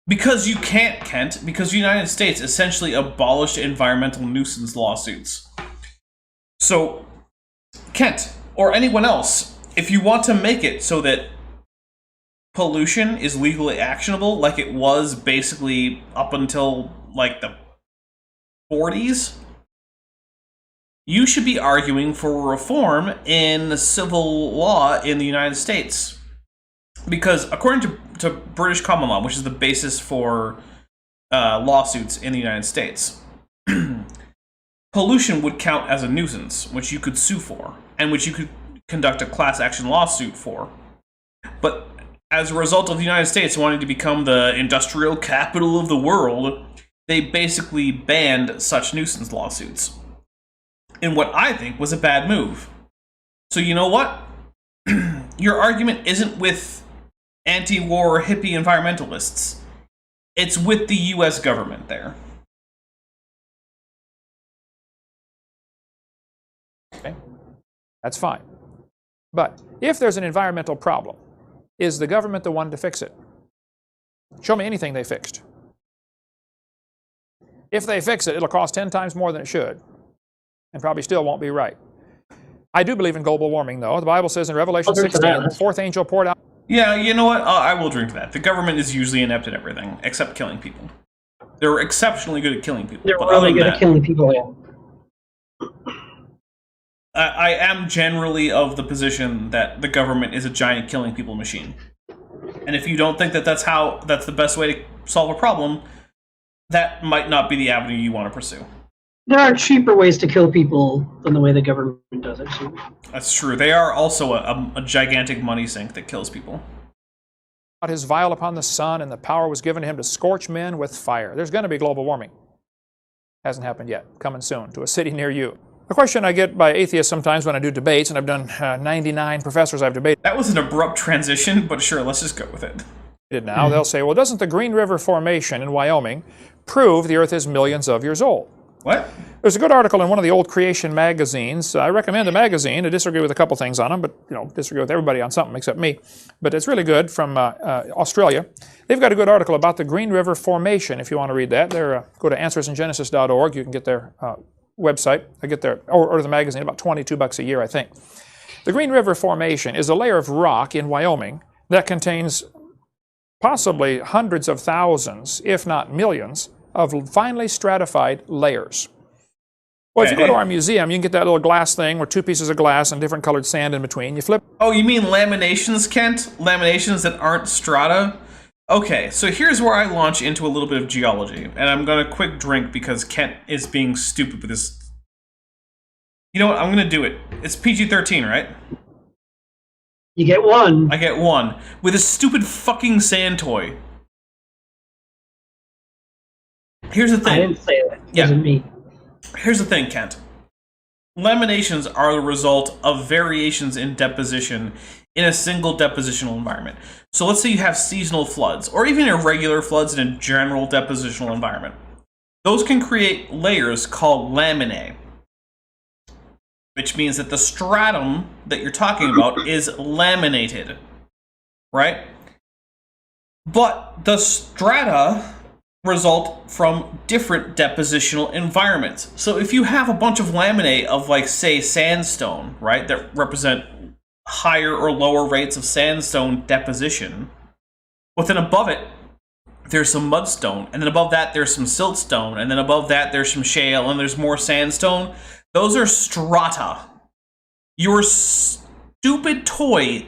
Because you can't, Kent, because the United States essentially abolished environmental nuisance lawsuits. So, Kent, or anyone else, if you want to make it so that pollution is legally actionable, like it was basically up until, like, the 40s, you should be arguing for reform in civil law in the United States. Because according to British common law, which is the basis for lawsuits in the United States, pollution would count as a nuisance, which you could sue for, and which you could conduct a class action lawsuit for. But as a result of the United States wanting to become the industrial capital of the world, they basically banned such nuisance lawsuits. In what I think was a bad move. So you know what? Your argument isn't with anti-war hippie environmentalists. It's with the US government there. Okay, that's fine. But if there's an environmental problem, is the government the one to fix it? Show me anything they fixed. If they fix it, it'll cost 10 times more than it should, and probably still won't be right. I do believe in global warming, though. The Bible says in Revelation 16, the fourth angel poured out... Yeah, you know what? I will drink that. The government is usually inept at everything, except killing people. They're exceptionally good at killing people. They're really good at killing people, yeah. I am generally of the position that the government is a giant killing people machine. And if you don't think that that's the best way to solve a problem, that might not be the avenue you want to pursue. There are cheaper ways to kill people than the way the government does it. So. That's true. They are also a gigantic money sink that kills people. his vial upon the sun, and the power was given to him to scorch men with fire. There's going to be global warming. Hasn't happened yet. Coming soon to a city near you. A question I get by atheists sometimes when I do debates, and I've done 99 professors I've debated. That was an abrupt transition, but sure, let's just go with it. Now they'll say, well, doesn't the Green River Formation in Wyoming prove the Earth is millions of years old? What? There's a good article in one of the old creation magazines. I recommend the magazine. I disagree with a couple things on them, but disagree with everybody on something except me. But it's really good, from Australia. They've got a good article about the Green River Formation. If you want to read that, go to answersingenesis.org. You can get their website. I get their or the magazine, about $22 a year, I think. The Green River Formation is a layer of rock in Wyoming that contains possibly hundreds of thousands, if not millions, of finely stratified layers. Well, if you go to our museum, you can get that little glass thing with two pieces of glass and different colored sand in between. You flip. Oh, you mean laminations, Kent? Laminations that aren't strata? Okay, so here's where I launch into a little bit of geology, and I'm going to quick drink because Kent is being stupid with this. You know what? I'm going to do it. It's PG-13, right? You get one. I get one. With a stupid fucking sand toy. Here's the thing. I didn't say that. It Yeah. wasn't me. Here's the thing, Kent. Laminations are the result of variations in deposition in a single depositional environment. So let's say you have seasonal floods, or even irregular floods in a general depositional environment. Those can create layers called laminae, which means that the stratum that you're talking about is laminated, right? But the strata result from different depositional environments. So if you have a bunch of laminae of, like, say, sandstone, right, that represent higher or lower rates of sandstone deposition, but then above it, there's some mudstone, and then above that, there's some siltstone, and then above that, there's some shale, and there's more sandstone. Those are strata. Your stupid toy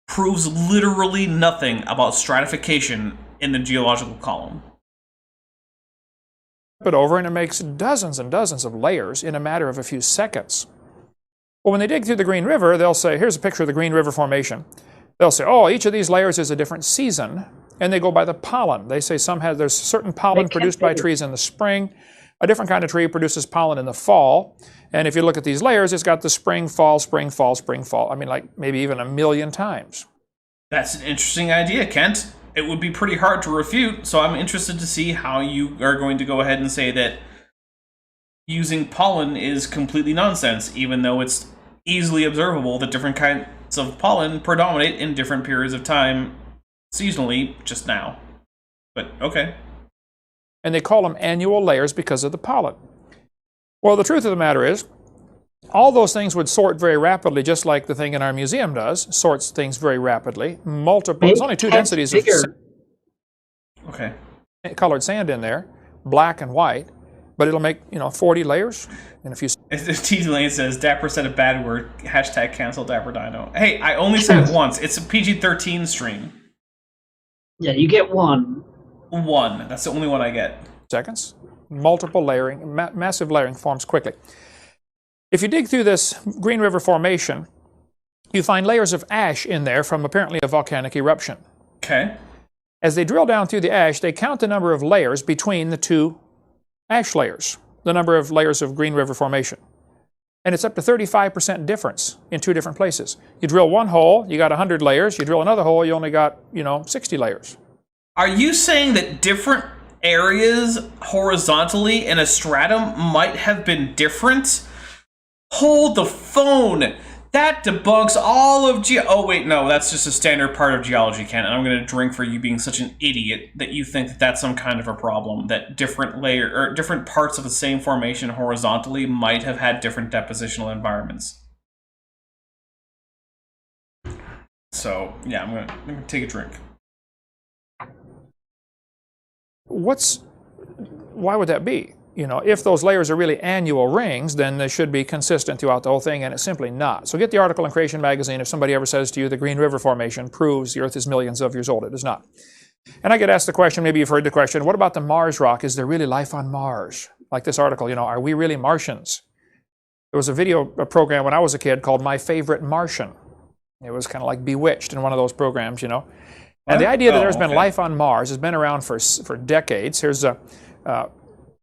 proves literally nothing about stratification in the geological column. It over and it makes dozens and dozens of layers in a matter of a few seconds. Well, when they dig through the Green River, they'll say, here's a picture of the Green River Formation. They'll say, oh, each of these layers is a different season, and they go by the pollen. They say there's certain pollen produced by trees in the spring. A different kind of tree produces pollen in the fall. And if you look at these layers, it's got the spring, fall, spring, fall, spring, fall. I mean, like maybe even 1,000,000 times. That's an interesting idea, Kent. It would be pretty hard to refute, so I'm interested to see how you are going to go ahead and say that using pollen is completely nonsense, even though it's easily observable that different kinds of pollen predominate in different periods of time seasonally just now. But okay. And they call them annual layers because of the pollen. Well, the truth of the matter is, all those things would sort very rapidly, just like the thing in our museum does, sorts things very rapidly. There's only two densities of colored sand in there, black and white, but it'll make 40 layers in a few seconds. T. Lane says, Dapper said a bad word, hashtag cancel Dapper Dino. Hey, I only said it once. It's a PG-13 stream. Yeah, you get one. One. That's the only one I get. Seconds. Multiple layering, massive layering forms quickly. If you dig through this Green River Formation, you find layers of ash in there from apparently a volcanic eruption. Okay. As they drill down through the ash, they count the number of layers between the two ash layers, the number of layers of Green River Formation. And it's up to 35% difference in two different places. You drill one hole, you got 100 layers. You drill another hole, you only got, 60 layers. Are you saying that different areas horizontally in a stratum might have been different? Hold the phone. That debunks all of oh wait, no, that's just a standard part of geology, Ken. And I'm going to drink for you being such an idiot that you think that that's some kind of a problem, that different parts of the same formation horizontally might have had different depositional environments. So yeah, I'm gonna take a drink. Why would that be? If those layers are really annual rings, then they should be consistent throughout the whole thing, and it's simply not. So get the article in Creation Magazine if somebody ever says to you the Green River Formation proves the Earth is millions of years old. It is not. And I get asked the question, maybe you've heard the question, what about the Mars rock? Is there really life on Mars? Like this article, are we really Martians? There was a program when I was a kid called My Favorite Martian. It was kind of like Bewitched in one of those programs, And the idea that there's been okay. life on Mars has been around for decades. Here's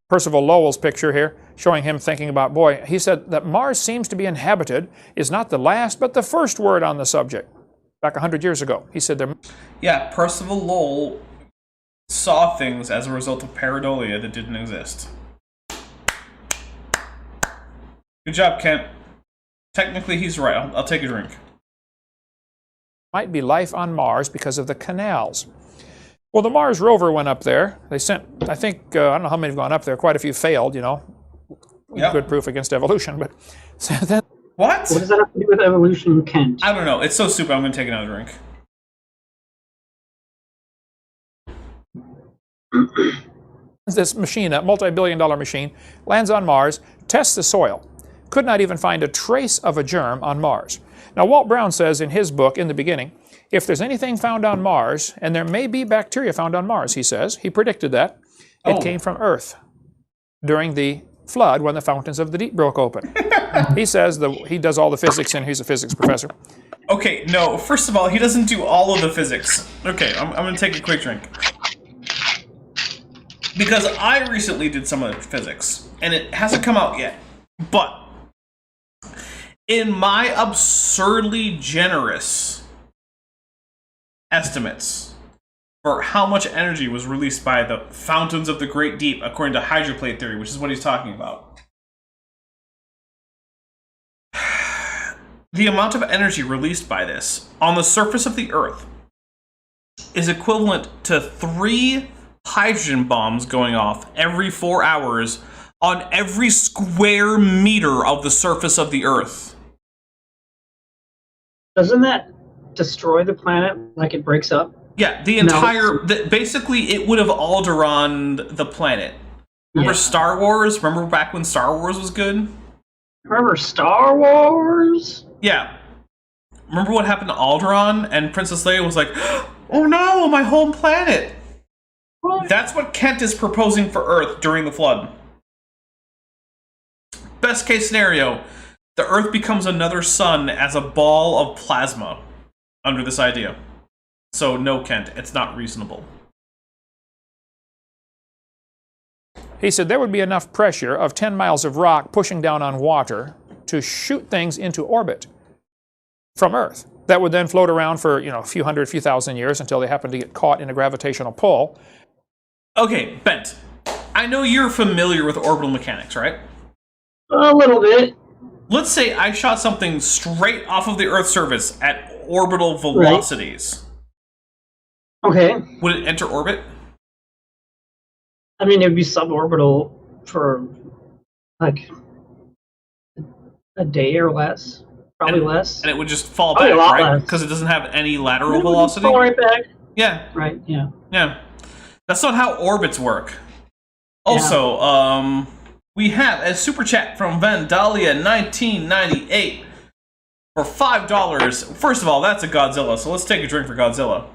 Percival Lowell's picture here, showing him thinking about, boy, he said that Mars seems to be inhabited is not the last, but the first word on the subject. Back 100 years ago, he said there. Yeah, Percival Lowell saw things as a result of pareidolia that didn't exist. Good job, Kent. Technically, he's right. I'll take a drink. Might be life on Mars because of the canals. Well, the Mars rover went up there. They sent, I think, I don't know how many have gone up there. Quite a few failed, you know. Yep. Good proof against evolution, but so then. What? What does that have to do with evolution, Kent? I don't know. It's so stupid. I'm going to take another drink. This machine, a multi-billion-dollar machine, lands on Mars, tests the soil. Could not even find a trace of a germ on Mars. Now, Walt Brown says in his book, In the Beginning, if there's anything found on Mars, and there may be bacteria found on Mars, he says, he predicted that, it came from Earth during the flood when the fountains of the deep broke open. He says he does all the physics, and he's a physics professor. Okay, no. First of all, he doesn't do all of the physics. Okay, I'm going to take a quick drink. Because I recently did some of the physics, and it hasn't come out yet. But in my absurdly generous estimates for how much energy was released by the fountains of the Great Deep, according to hydroplate theory, which is what he's talking about, the amount of energy released by this on the surface of the Earth is equivalent to 3 hydrogen bombs going off every 4 hours on every square meter of the surface of the Earth. Doesn't that destroy the planet like it breaks up? Yeah, the entire... basically, it would have Alderaan the planet. Remember Star Wars? Remember back when Star Wars was good? Remember Star Wars? Yeah. Remember what happened to Alderaan? And Princess Leia was like, oh no, my home planet! What? That's what Kent is proposing for Earth during the flood. Best case scenario, the Earth becomes another sun as a ball of plasma under this idea. So no, Kent, it's not reasonable. He said there would be enough pressure of 10 miles of rock pushing down on water to shoot things into orbit from Earth. That would then float around for, a few hundred, few thousand years until they happen to get caught in a gravitational pull. Okay, Bent, I know you're familiar with orbital mechanics, right? A little bit. Let's say I shot something straight off of the Earth's surface at orbital velocities. Okay. Would it enter orbit? I mean, it would be suborbital for, like, a day or less. Probably less. And it would just fall Probably back, a lot right? less. Because it doesn't have any lateral It would velocity? fall right back. Yeah. Right, yeah. Yeah. That's not how orbits work. Also, we have a super chat from Vandalia1998 for $5. First of all, that's a Godzilla, so let's take a drink for Godzilla.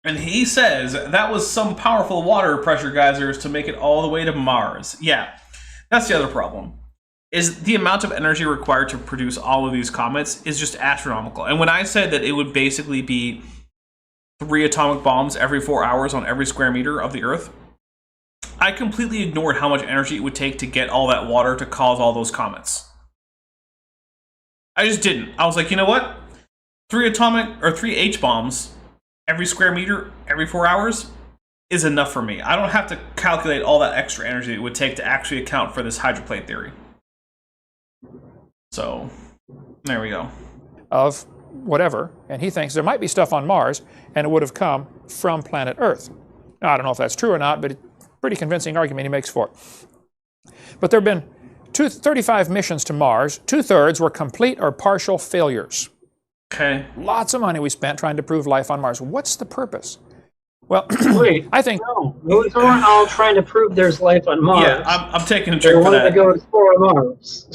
And he says that was some powerful water pressure geysers to make it all the way to Mars. Yeah, that's the other problem. Is the amount of energy required to produce all of these comets is just astronomical. And when I said that it would basically be 3 atomic bombs every 4 hours on every square meter of the Earth, I completely ignored how much energy it would take to get all that water to cause all those comets. I just didn't. I was like, you know what? 3 H bombs every square meter every 4 hours is enough for me. I don't have to calculate all that extra energy it would take to actually account for this hydroplate theory. So, there we go. Of whatever, and he thinks there might be stuff on Mars, and it would have come from planet Earth. Now, I don't know if that's true or not, but it's a pretty convincing argument he makes for it. But there have been 35 missions to Mars. 2/3 were complete or partial failures. Okay. Lots of money we spent trying to prove life on Mars. What's the purpose? Well, Wait, I think... no, those aren't all trying to prove there's life on Mars. Yeah, I'm taking a They drink for wanted to that. go explore Mars.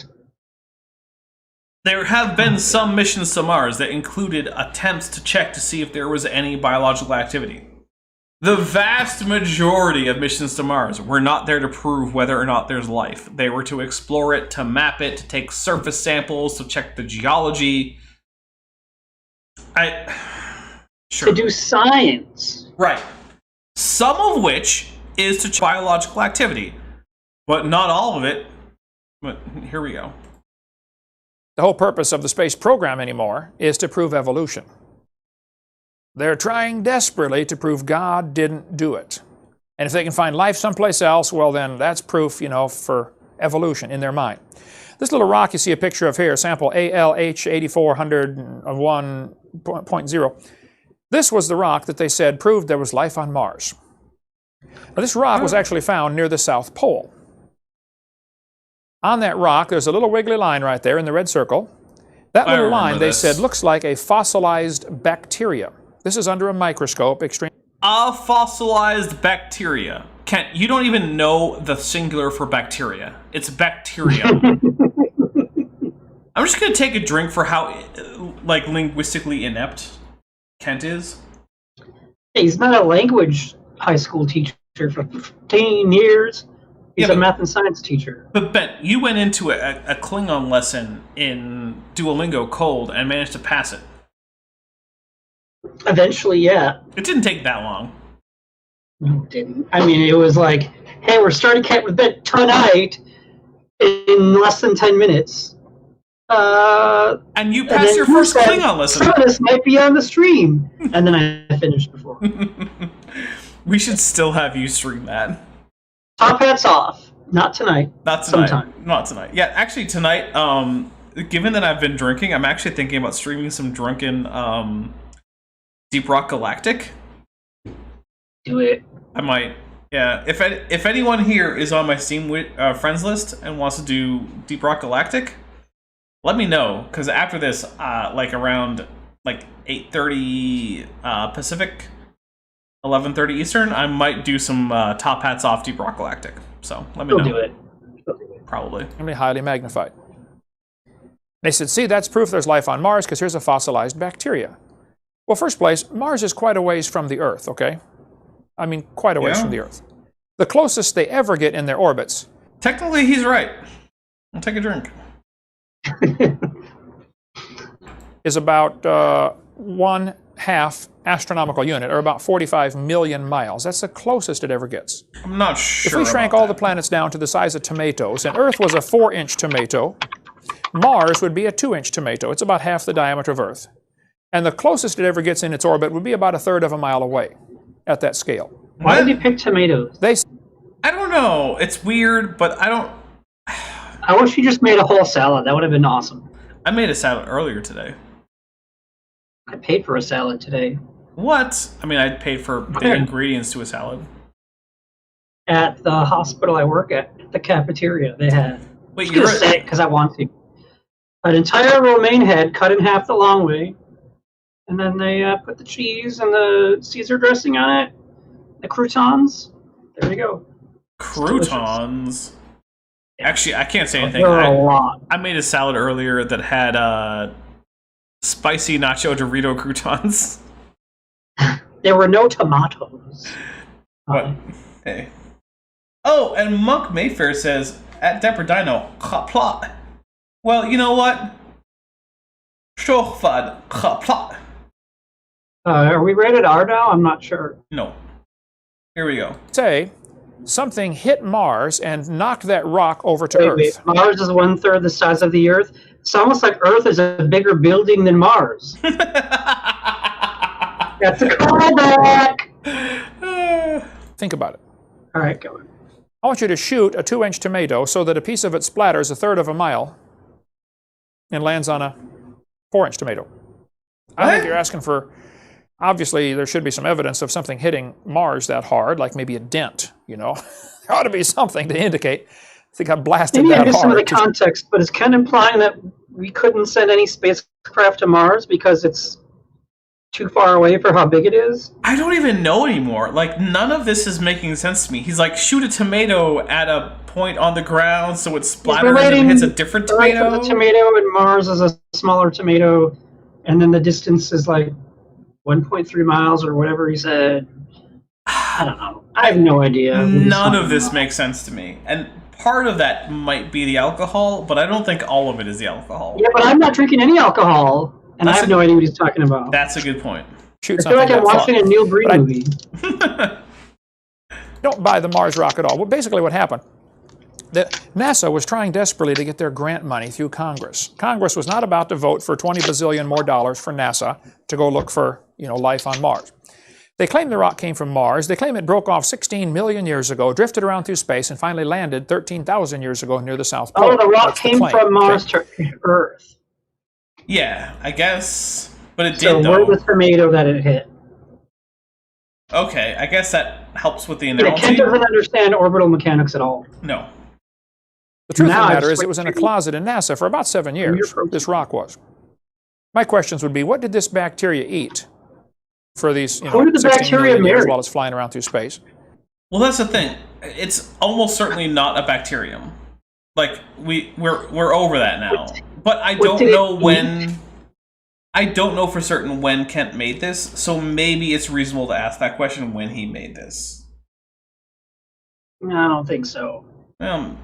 There have been some missions to Mars that included attempts to check to see if there was any biological activity. The vast majority of missions to Mars were not there to prove whether or not there's life. They were to explore it, to map it, to take surface samples, to check the geology. Sure. to do science. Right. Some of which is to biological activity, but not all of it. But here we go. The whole purpose of the space program anymore is to prove evolution. They're trying desperately to prove God didn't do it. And if they can find life someplace else, well then that's proof, for evolution in their mind. This little rock you see a picture of here, sample ALH 8401.0, this was the rock that they said proved there was life on Mars. Now, this rock was actually found near the South Pole. On that rock, there's a little wiggly line right there in the red circle. That little line, they said, looks like a fossilized bacteria. This is under a microscope, extreme. A fossilized bacteria. Kent, you don't even know the singular for bacteria. It's bacteria. I'm just going to take a drink for how, linguistically inept Kent is. He's not a language high school teacher for 15 years. He's a math and science teacher. But Ben, you went into a Klingon lesson in Duolingo cold and managed to pass it. Eventually, yeah. It didn't take that long. No, it didn't. I mean, it was like, hey, we're starting Cat with Ben tonight in less than 10 minutes. And you passed your first Klingon lesson. Some of this might be on the stream. And then I finished before. We should still have you stream that. Top hats off. Not tonight. Not tonight. Sometime. Not tonight. Yeah, actually tonight, given that I've been drinking, I'm actually thinking about streaming some drunken Deep Rock Galactic. Do it. I might. Yeah, if anyone here is on my Steam friends list and wants to do Deep Rock Galactic, let me know, because after this, around 8:30 Pacific, 11:30 Eastern, I might do some top hats off Deep Rock Galactic. So let me know. Do it. Probably. Going to be highly magnified. They said, see, that's proof there's life on Mars because here's a fossilized bacteria. Well, first place, Mars is quite a ways from the Earth, okay? I mean, quite a ways from the Earth. The closest they ever get in their orbits. Technically, he's right. I'll take a drink. Is about 1/2 astronomical unit, or about 45 million miles. That's the closest it ever gets. I'm not sure. If we shrank all the planets down to the size of tomatoes, and Earth was a 4-inch tomato, Mars would be a 2-inch tomato. It's about half the diameter of Earth. And the closest it ever gets in its orbit would be about 1/3 of a mile away at that scale. Why did you pick tomatoes? I don't know. It's weird, but I don't... I wish you just made a whole salad. That would have been awesome. I made a salad earlier today. I paid for a salad today. What? I mean, I paid for the ingredients to a salad. At the hospital I work at, the cafeteria, they had. Wait, I'm just gonna say it because I want to. An entire romaine head cut in half the long way, and then they put the cheese and the Caesar dressing on it, the croutons. There you go. Croutons. Actually, I can't say anything. There are a lot. I made a salad earlier that had spicy nacho Dorito croutons. There were no tomatoes. What? Hey. Oh, and Monk Mayfair says, at Depper Dino, plot. Well, you know what? Shofad, plot. Are we rated R now? I'm not sure. No. Here we go. Say, something hit Mars and knocked that rock over to Earth. Wait. Mars is 1/3 the size of the Earth. It's almost like Earth is a bigger building than Mars. That's a callback. Think about it. All right, go on. I want you to shoot a 2-inch tomato so that a piece of it splatters 1/3 of a mile and lands on a 4-inch tomato. I think you're asking for... Obviously, there should be some evidence of something hitting Mars that hard, like maybe a dent, you know. There ought to be something to indicate it got blasted Maybe I that missed some of hard. the context, but is Ken implying that we couldn't send any spacecraft to Mars because it's too far away for how big it is? I don't even know anymore. Like, none of this is making sense to me. He's like, shoot a tomato at a point on the ground so it splatters and hits a different tomato. The tomato and Mars is a smaller tomato, and then the distance is like 1.3 miles or whatever he said. I don't know. I have no idea. None of this makes sense to me. And part of that might be the alcohol, but I don't think all of it is the alcohol. Yeah, but I'm not drinking any alcohol, and I have no idea what he's talking about. That's a good point. shoot I feel something like I'm that far. watching a Neil Breen But I- movie. Don't buy the Mars rock at all. Well, basically what happened, that NASA was trying desperately to get their grant money through Congress. Congress was not about to vote for 20 bazillion more dollars for NASA to go look for, life on Mars. They claim the rock came from Mars. They claim it broke off 16 million years ago, drifted around through space, and finally landed 13,000 years ago near the South Pole. Oh, the rock That's the came claim, from Mars okay? to Earth. Yeah, I guess. But it So did, where though. was the tomato that it hit? Okay, I guess that helps with the Yeah, analogy. Kent doesn't understand orbital mechanics at all. No. The truth of Now the I've matter is it was in a switched- closet in NASA for about 7 years, this rock was. My questions would be, what did this bacteria eat for these Who did the 16 bacteria million years marry? while it's flying around through space? Well, that's the thing. It's almost certainly not a bacterium. Like, we're over that now. But I what don't did it know eat? when... I don't know for certain when Kent made this, so maybe it's reasonable to ask that question when he made this. No, I don't think so. I'm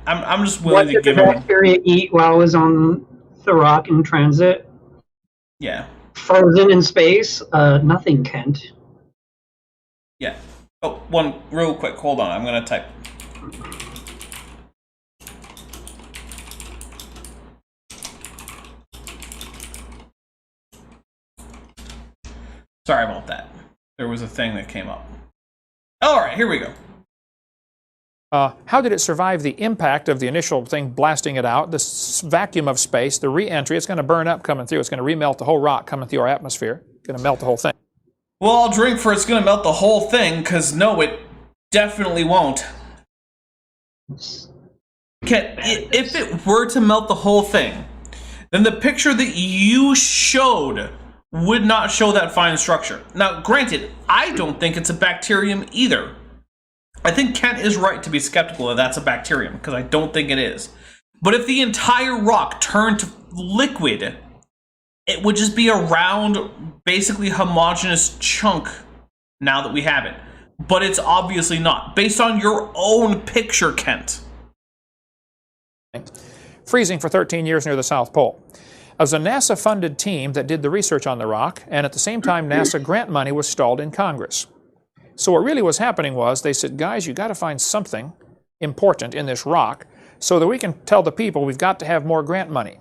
just What willing to did the give him... bacteria eat while it was on the rock in transit? Yeah. Frozen in space? Nothing, Kent. Yeah. Oh, one real quick. Hold on. I'm going to type. Sorry about that. There was a thing that came up. All right, here we go. How did it survive the impact of the initial thing blasting it out, this vacuum of space, the re-entry? It's going to burn up coming through. It's going to remelt the whole rock coming through our atmosphere. It's going to melt the whole thing. Well, I'll drink for it's going to melt the whole thing, because no, it definitely won't. If it were to melt the whole thing, then the picture that you showed would not show that fine structure. Now, granted, I don't think it's a bacterium either. I think Kent is right to be skeptical that that's a bacterium, because I don't think it is. But if the entire rock turned to liquid, it would just be a round, basically homogeneous chunk now that we have it. But it's obviously not, based on your own picture, Kent. Freezing for 13 years near the South Pole. It was a NASA-funded team that did the research on the rock, and at the same time, NASA grant money was stalled in Congress. So what really was happening was they said, guys, you got to find something important in this rock so that we can tell the people we've got to have more grant money.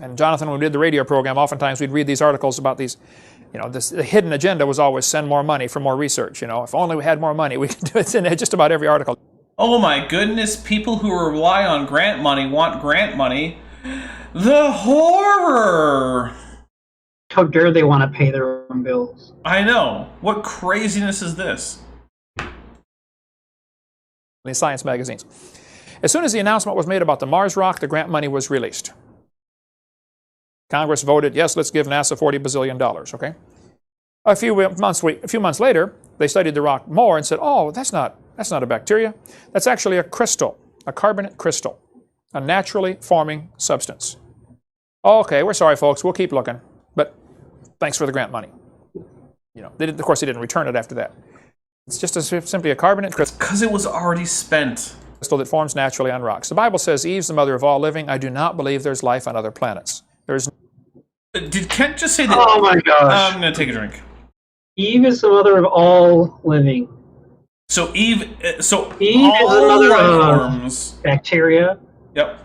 And Jonathan, when we did the radio program, oftentimes we'd read these articles about these, the hidden agenda was always send more money for more research. If only we had more money, we could do it in just about every article. Oh my goodness, people who rely on grant money want grant money. The horror! How dare they want to pay their own bills? I know. What craziness is this? In science magazines. As soon as the announcement was made about the Mars rock, the grant money was released. Congress voted, yes, let's give NASA $40 bazillion, okay? A few months later, they studied the rock more and said, oh, that's not a bacteria. That's actually a crystal, a carbonate crystal, a naturally forming substance. Okay, we're sorry, folks. We'll keep looking, but thanks for the grant money. Of course, they didn't return it after that. It's just simply a carbonate crystal. Because it was already spent. That forms naturally on rocks. The Bible says Eve's the mother of all living. I do not believe there's life on other planets. Did Kent just say that? Oh my gosh. I'm going to take a drink. Eve is the mother of all living. So Eve is the mother life of forms. Bacteria. Yep.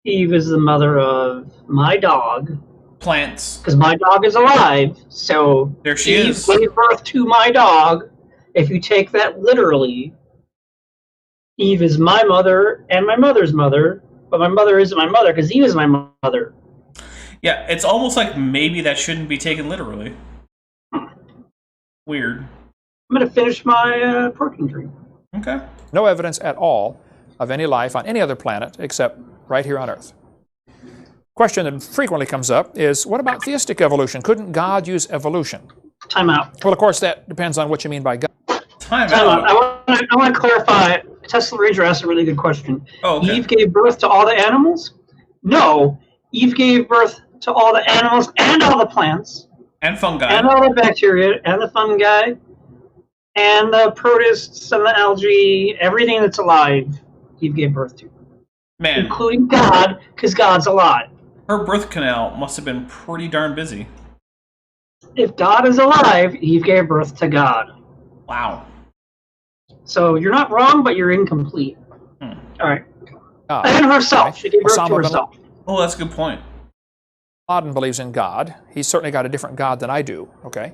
Eve is the mother of my dog. Plants. Because my dog is alive. So There she Eve is. gave birth to my dog. If you take that literally, Eve is my mother and my mother's mother. But my mother isn't my mother because Eve is my mother. Yeah, it's almost like maybe that shouldn't be taken literally. Weird. I'm going to finish my protein drink. Okay. no evidence at all of any life on any other planet except right here on Earth. Question that frequently comes up is, what about theistic evolution? Couldn't God use evolution? Time out. Well, of course, that depends on what you mean by God. Time Time out. out. I want to clarify. Tesla Ranger asked a really good question. Oh, okay. Eve gave birth to all the animals? No. Eve gave birth to all the animals and all the plants. And fungi. And all the bacteria and the fungi and the protists and the algae, everything that's alive, Eve gave birth to. Man, Including God, because God's alive. her birth canal must have been pretty darn busy. if God is alive, Eve gave birth to God. Wow. So you're not wrong, but you're incomplete. All right. And herself. Okay. She gave birth Osama to bin herself. Oh, that's a good point. Laden believes in God. He's certainly got a different God than I do, okay?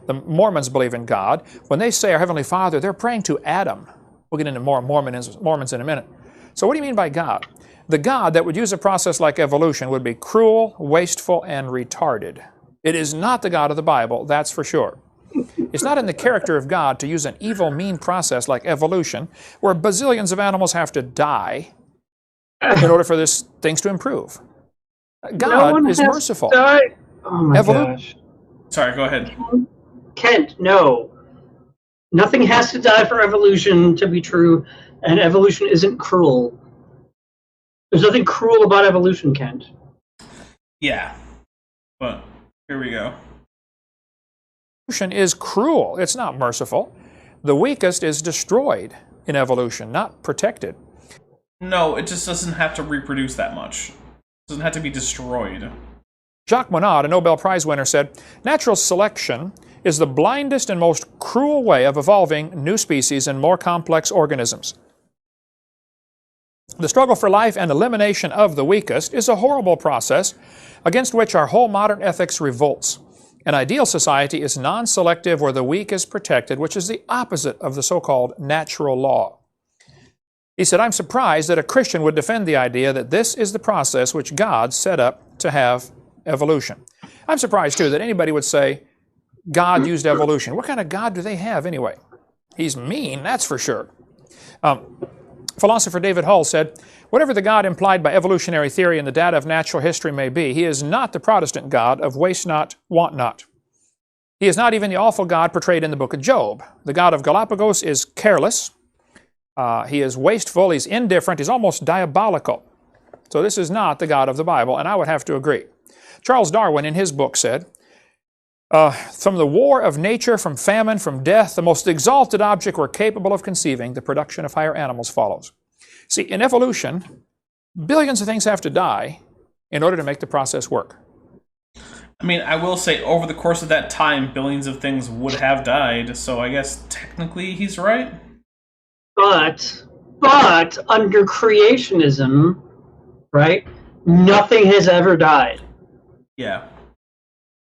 The Mormons believe in God. When they say our Heavenly Father, they're praying to Adam. We'll get into more Mormons in a minute. So what do you mean by God? The God that would use a process like evolution would be cruel, wasteful, and retarded. It is not the God of the Bible, that's for sure. It's not in the character of God to use an evil, mean process like evolution, where bazillions of animals have to die in order for things to improve. God is merciful. Oh my gosh. Sorry, go ahead. Kent, no. Nothing has to die for evolution to be true, and evolution isn't cruel. There's nothing cruel about evolution, Kent. Yeah. But here we go. Evolution is cruel. It's not merciful. The weakest is destroyed in evolution, not protected. No, it just doesn't have to reproduce that much. It doesn't have to be destroyed. Jacques Monod, a Nobel Prize winner, said, "Natural selection is the blindest and most cruel way of evolving new species and more complex organisms. The struggle for life and elimination of the weakest is a horrible process against which our whole modern ethics revolts. An ideal society is non-selective where the weak is protected, which is the opposite of the so-called natural law." He said, "I'm surprised that a Christian would defend the idea that this is the process which God set up to have evolution." I'm surprised, too, that anybody would say God used evolution. What kind of God do they have, anyway? He's mean, that's for sure. Philosopher David Hull said, "Whatever the God implied by evolutionary theory and the data of natural history may be, he is not the Protestant God of waste not, want not. He is not even the awful God portrayed in the book of Job. The God of Galapagos is careless. He is wasteful. He's indifferent. He's almost diabolical. So this is not the God of the Bible, and I would have to agree." Charles Darwin, in his book, said, "From the war of nature, from famine, from death, the most exalted object we're capable of conceiving, the production of higher animals follows." See, in evolution, billions of things have to die in order to make the process work. I mean, I will say, over the course of that time, billions of things would have died, so I guess technically he's right. But under creationism, right, nothing has ever died. Yeah.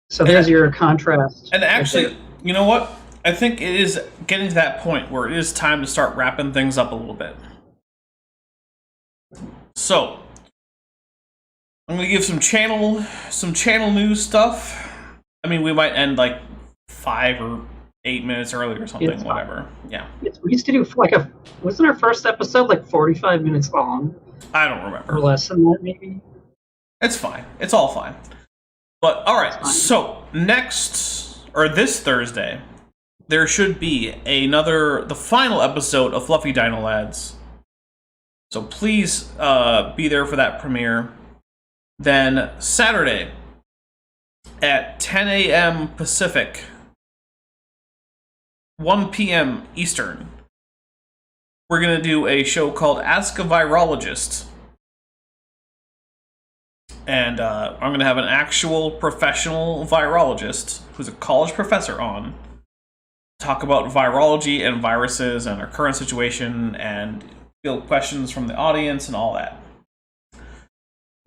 So there's your contrast. And actually, you know what? I think it is getting to that point where it is time to start wrapping things up a little bit. So, I'm going to give some channel news stuff. I mean, we might end like 5 or 8 minutes early or something, whatever. Yeah. We used to do wasn't our first episode like 45 minutes long? I don't remember. Or less than that, maybe? It's fine. It's all fine. But, alright, so this Thursday, there should be the final episode of Fluffy Dino Lads. So please be there for that premiere. Then Saturday at 10 a.m. Pacific, 1 p.m. Eastern, we're going to do a show called Ask a Virologist. And I'm going to have an actual professional virologist who's a college professor on, talk about virology and viruses and our current situation and field questions from the audience and all that.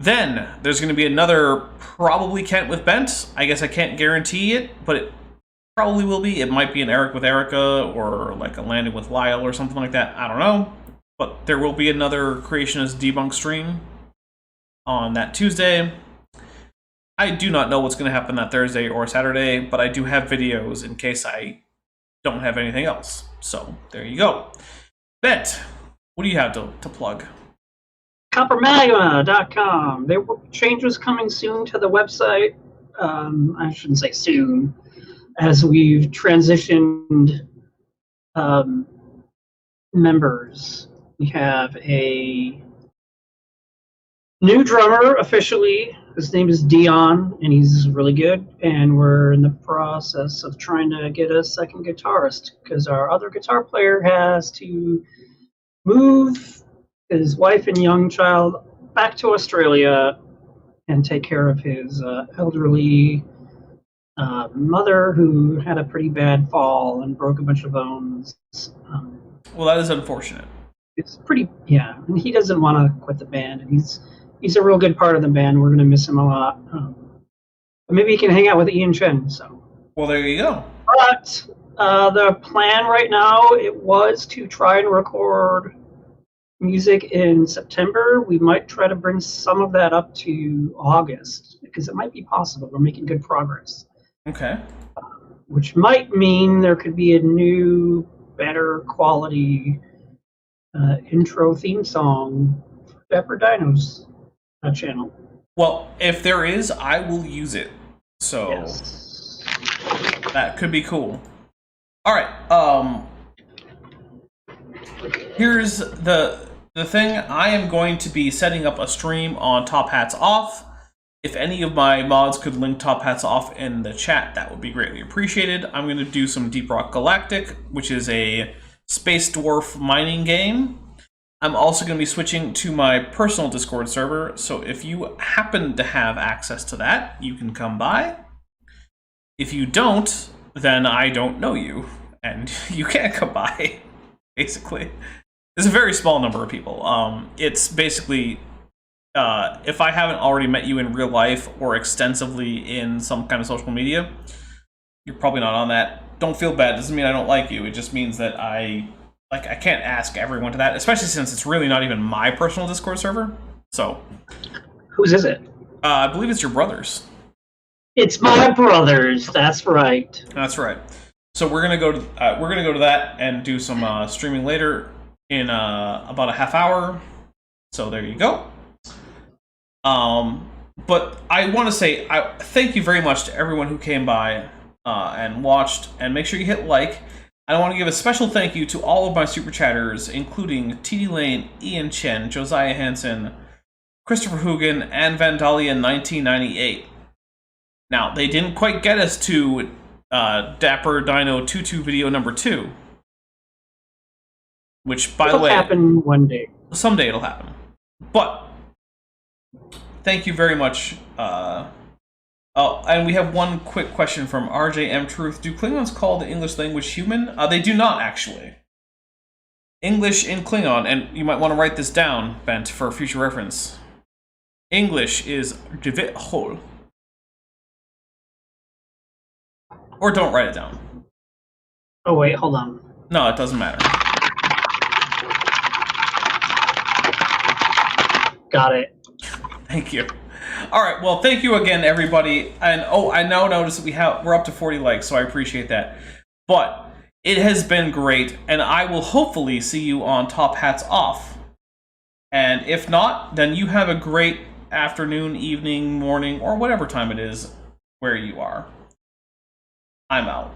Then there's going to be another probably Kent with Bent. I guess I can't guarantee it, but it probably will be. It might be an Eric with Erica or like a Landon with Lyle or something like that. I don't know. But there will be another Creationist Debunk stream on that Tuesday. I do not know what's going to happen that Thursday or Saturday, but I do have videos in case I don't have anything else. So there you go. Bent, what do you have to plug? CopperMagma.com. There will be changes coming soon to the website. I shouldn't say soon, as we've transitioned members. We have a new drummer officially. His name is Dion, and he's really good. And we're in the process of trying to get a second guitarist because our other guitar player has to move his wife and young child back to Australia and take care of his elderly mother who had a pretty bad fall and broke a bunch of bones. Well, that is unfortunate. It's pretty, yeah. And he doesn't want to quit the band, and he's a real good part of the band. We're gonna miss him a lot. But maybe he can hang out with Ian Chen. So. Well, there you go. But the plan right now, it was to try and record music in September. We might try to bring some of that up to August because it might be possible. We're making good progress. Okay. Which might mean there could be a new, better quality intro theme song for Dapper Dino's channel. Well, if there is, I will use it. So Yes. that could be cool. All right. Here's the thing. I am going to be setting up a stream on Top Hats Off. If any of my mods could link Top Hats Off in the chat, that would be greatly appreciated. I'm going to do some Deep Rock Galactic, which is a space dwarf mining game. I'm also going to be switching to my personal Discord server, so if you happen to have access to that, you can come by. If you don't, then I don't know you, and you can't come by, basically. There's a very small number of people. It's basically, if I haven't already met you in real life or extensively in some kind of social media, you're probably not on that. Don't feel bad. It doesn't mean I don't like you. It just means that I can't ask everyone to that, especially since it's really not even my personal Discord server. So, Whose is it? I believe it's your brother's. It's my brother's. That's right. That's right. So we're gonna go to that and do some streaming later in about a half hour. So there you go. But I want to say thank you very much to everyone who came by and watched, and make sure you hit like. And I want to give a special thank you to all of my super chatters, including TD Lane, Ian Chen, Josiah Hansen, Christopher Hugan, and Vandalia 1998. Now, they didn't quite get us to Dapper Dino 22 video number 2. Which, by the way... It'll happen one day. Someday it'll happen. But, thank you very much. Oh, and we have one quick question from RJM Truth. Do Klingons call the English language human? They do not, actually. English in Klingon, and you might want to write this down, Bent, for future reference. English is Dvithol. Or don't write it down. Oh, wait, hold on. No, it doesn't matter. Got it. Thank you. All right, well, thank you again, everybody. And oh, I now notice that we're up to 40 likes, so I appreciate that. But it has been great, and I will hopefully see you on Top Hats Off. And if not, then you have a great afternoon, evening, morning, or whatever time it is where you are. I'm out.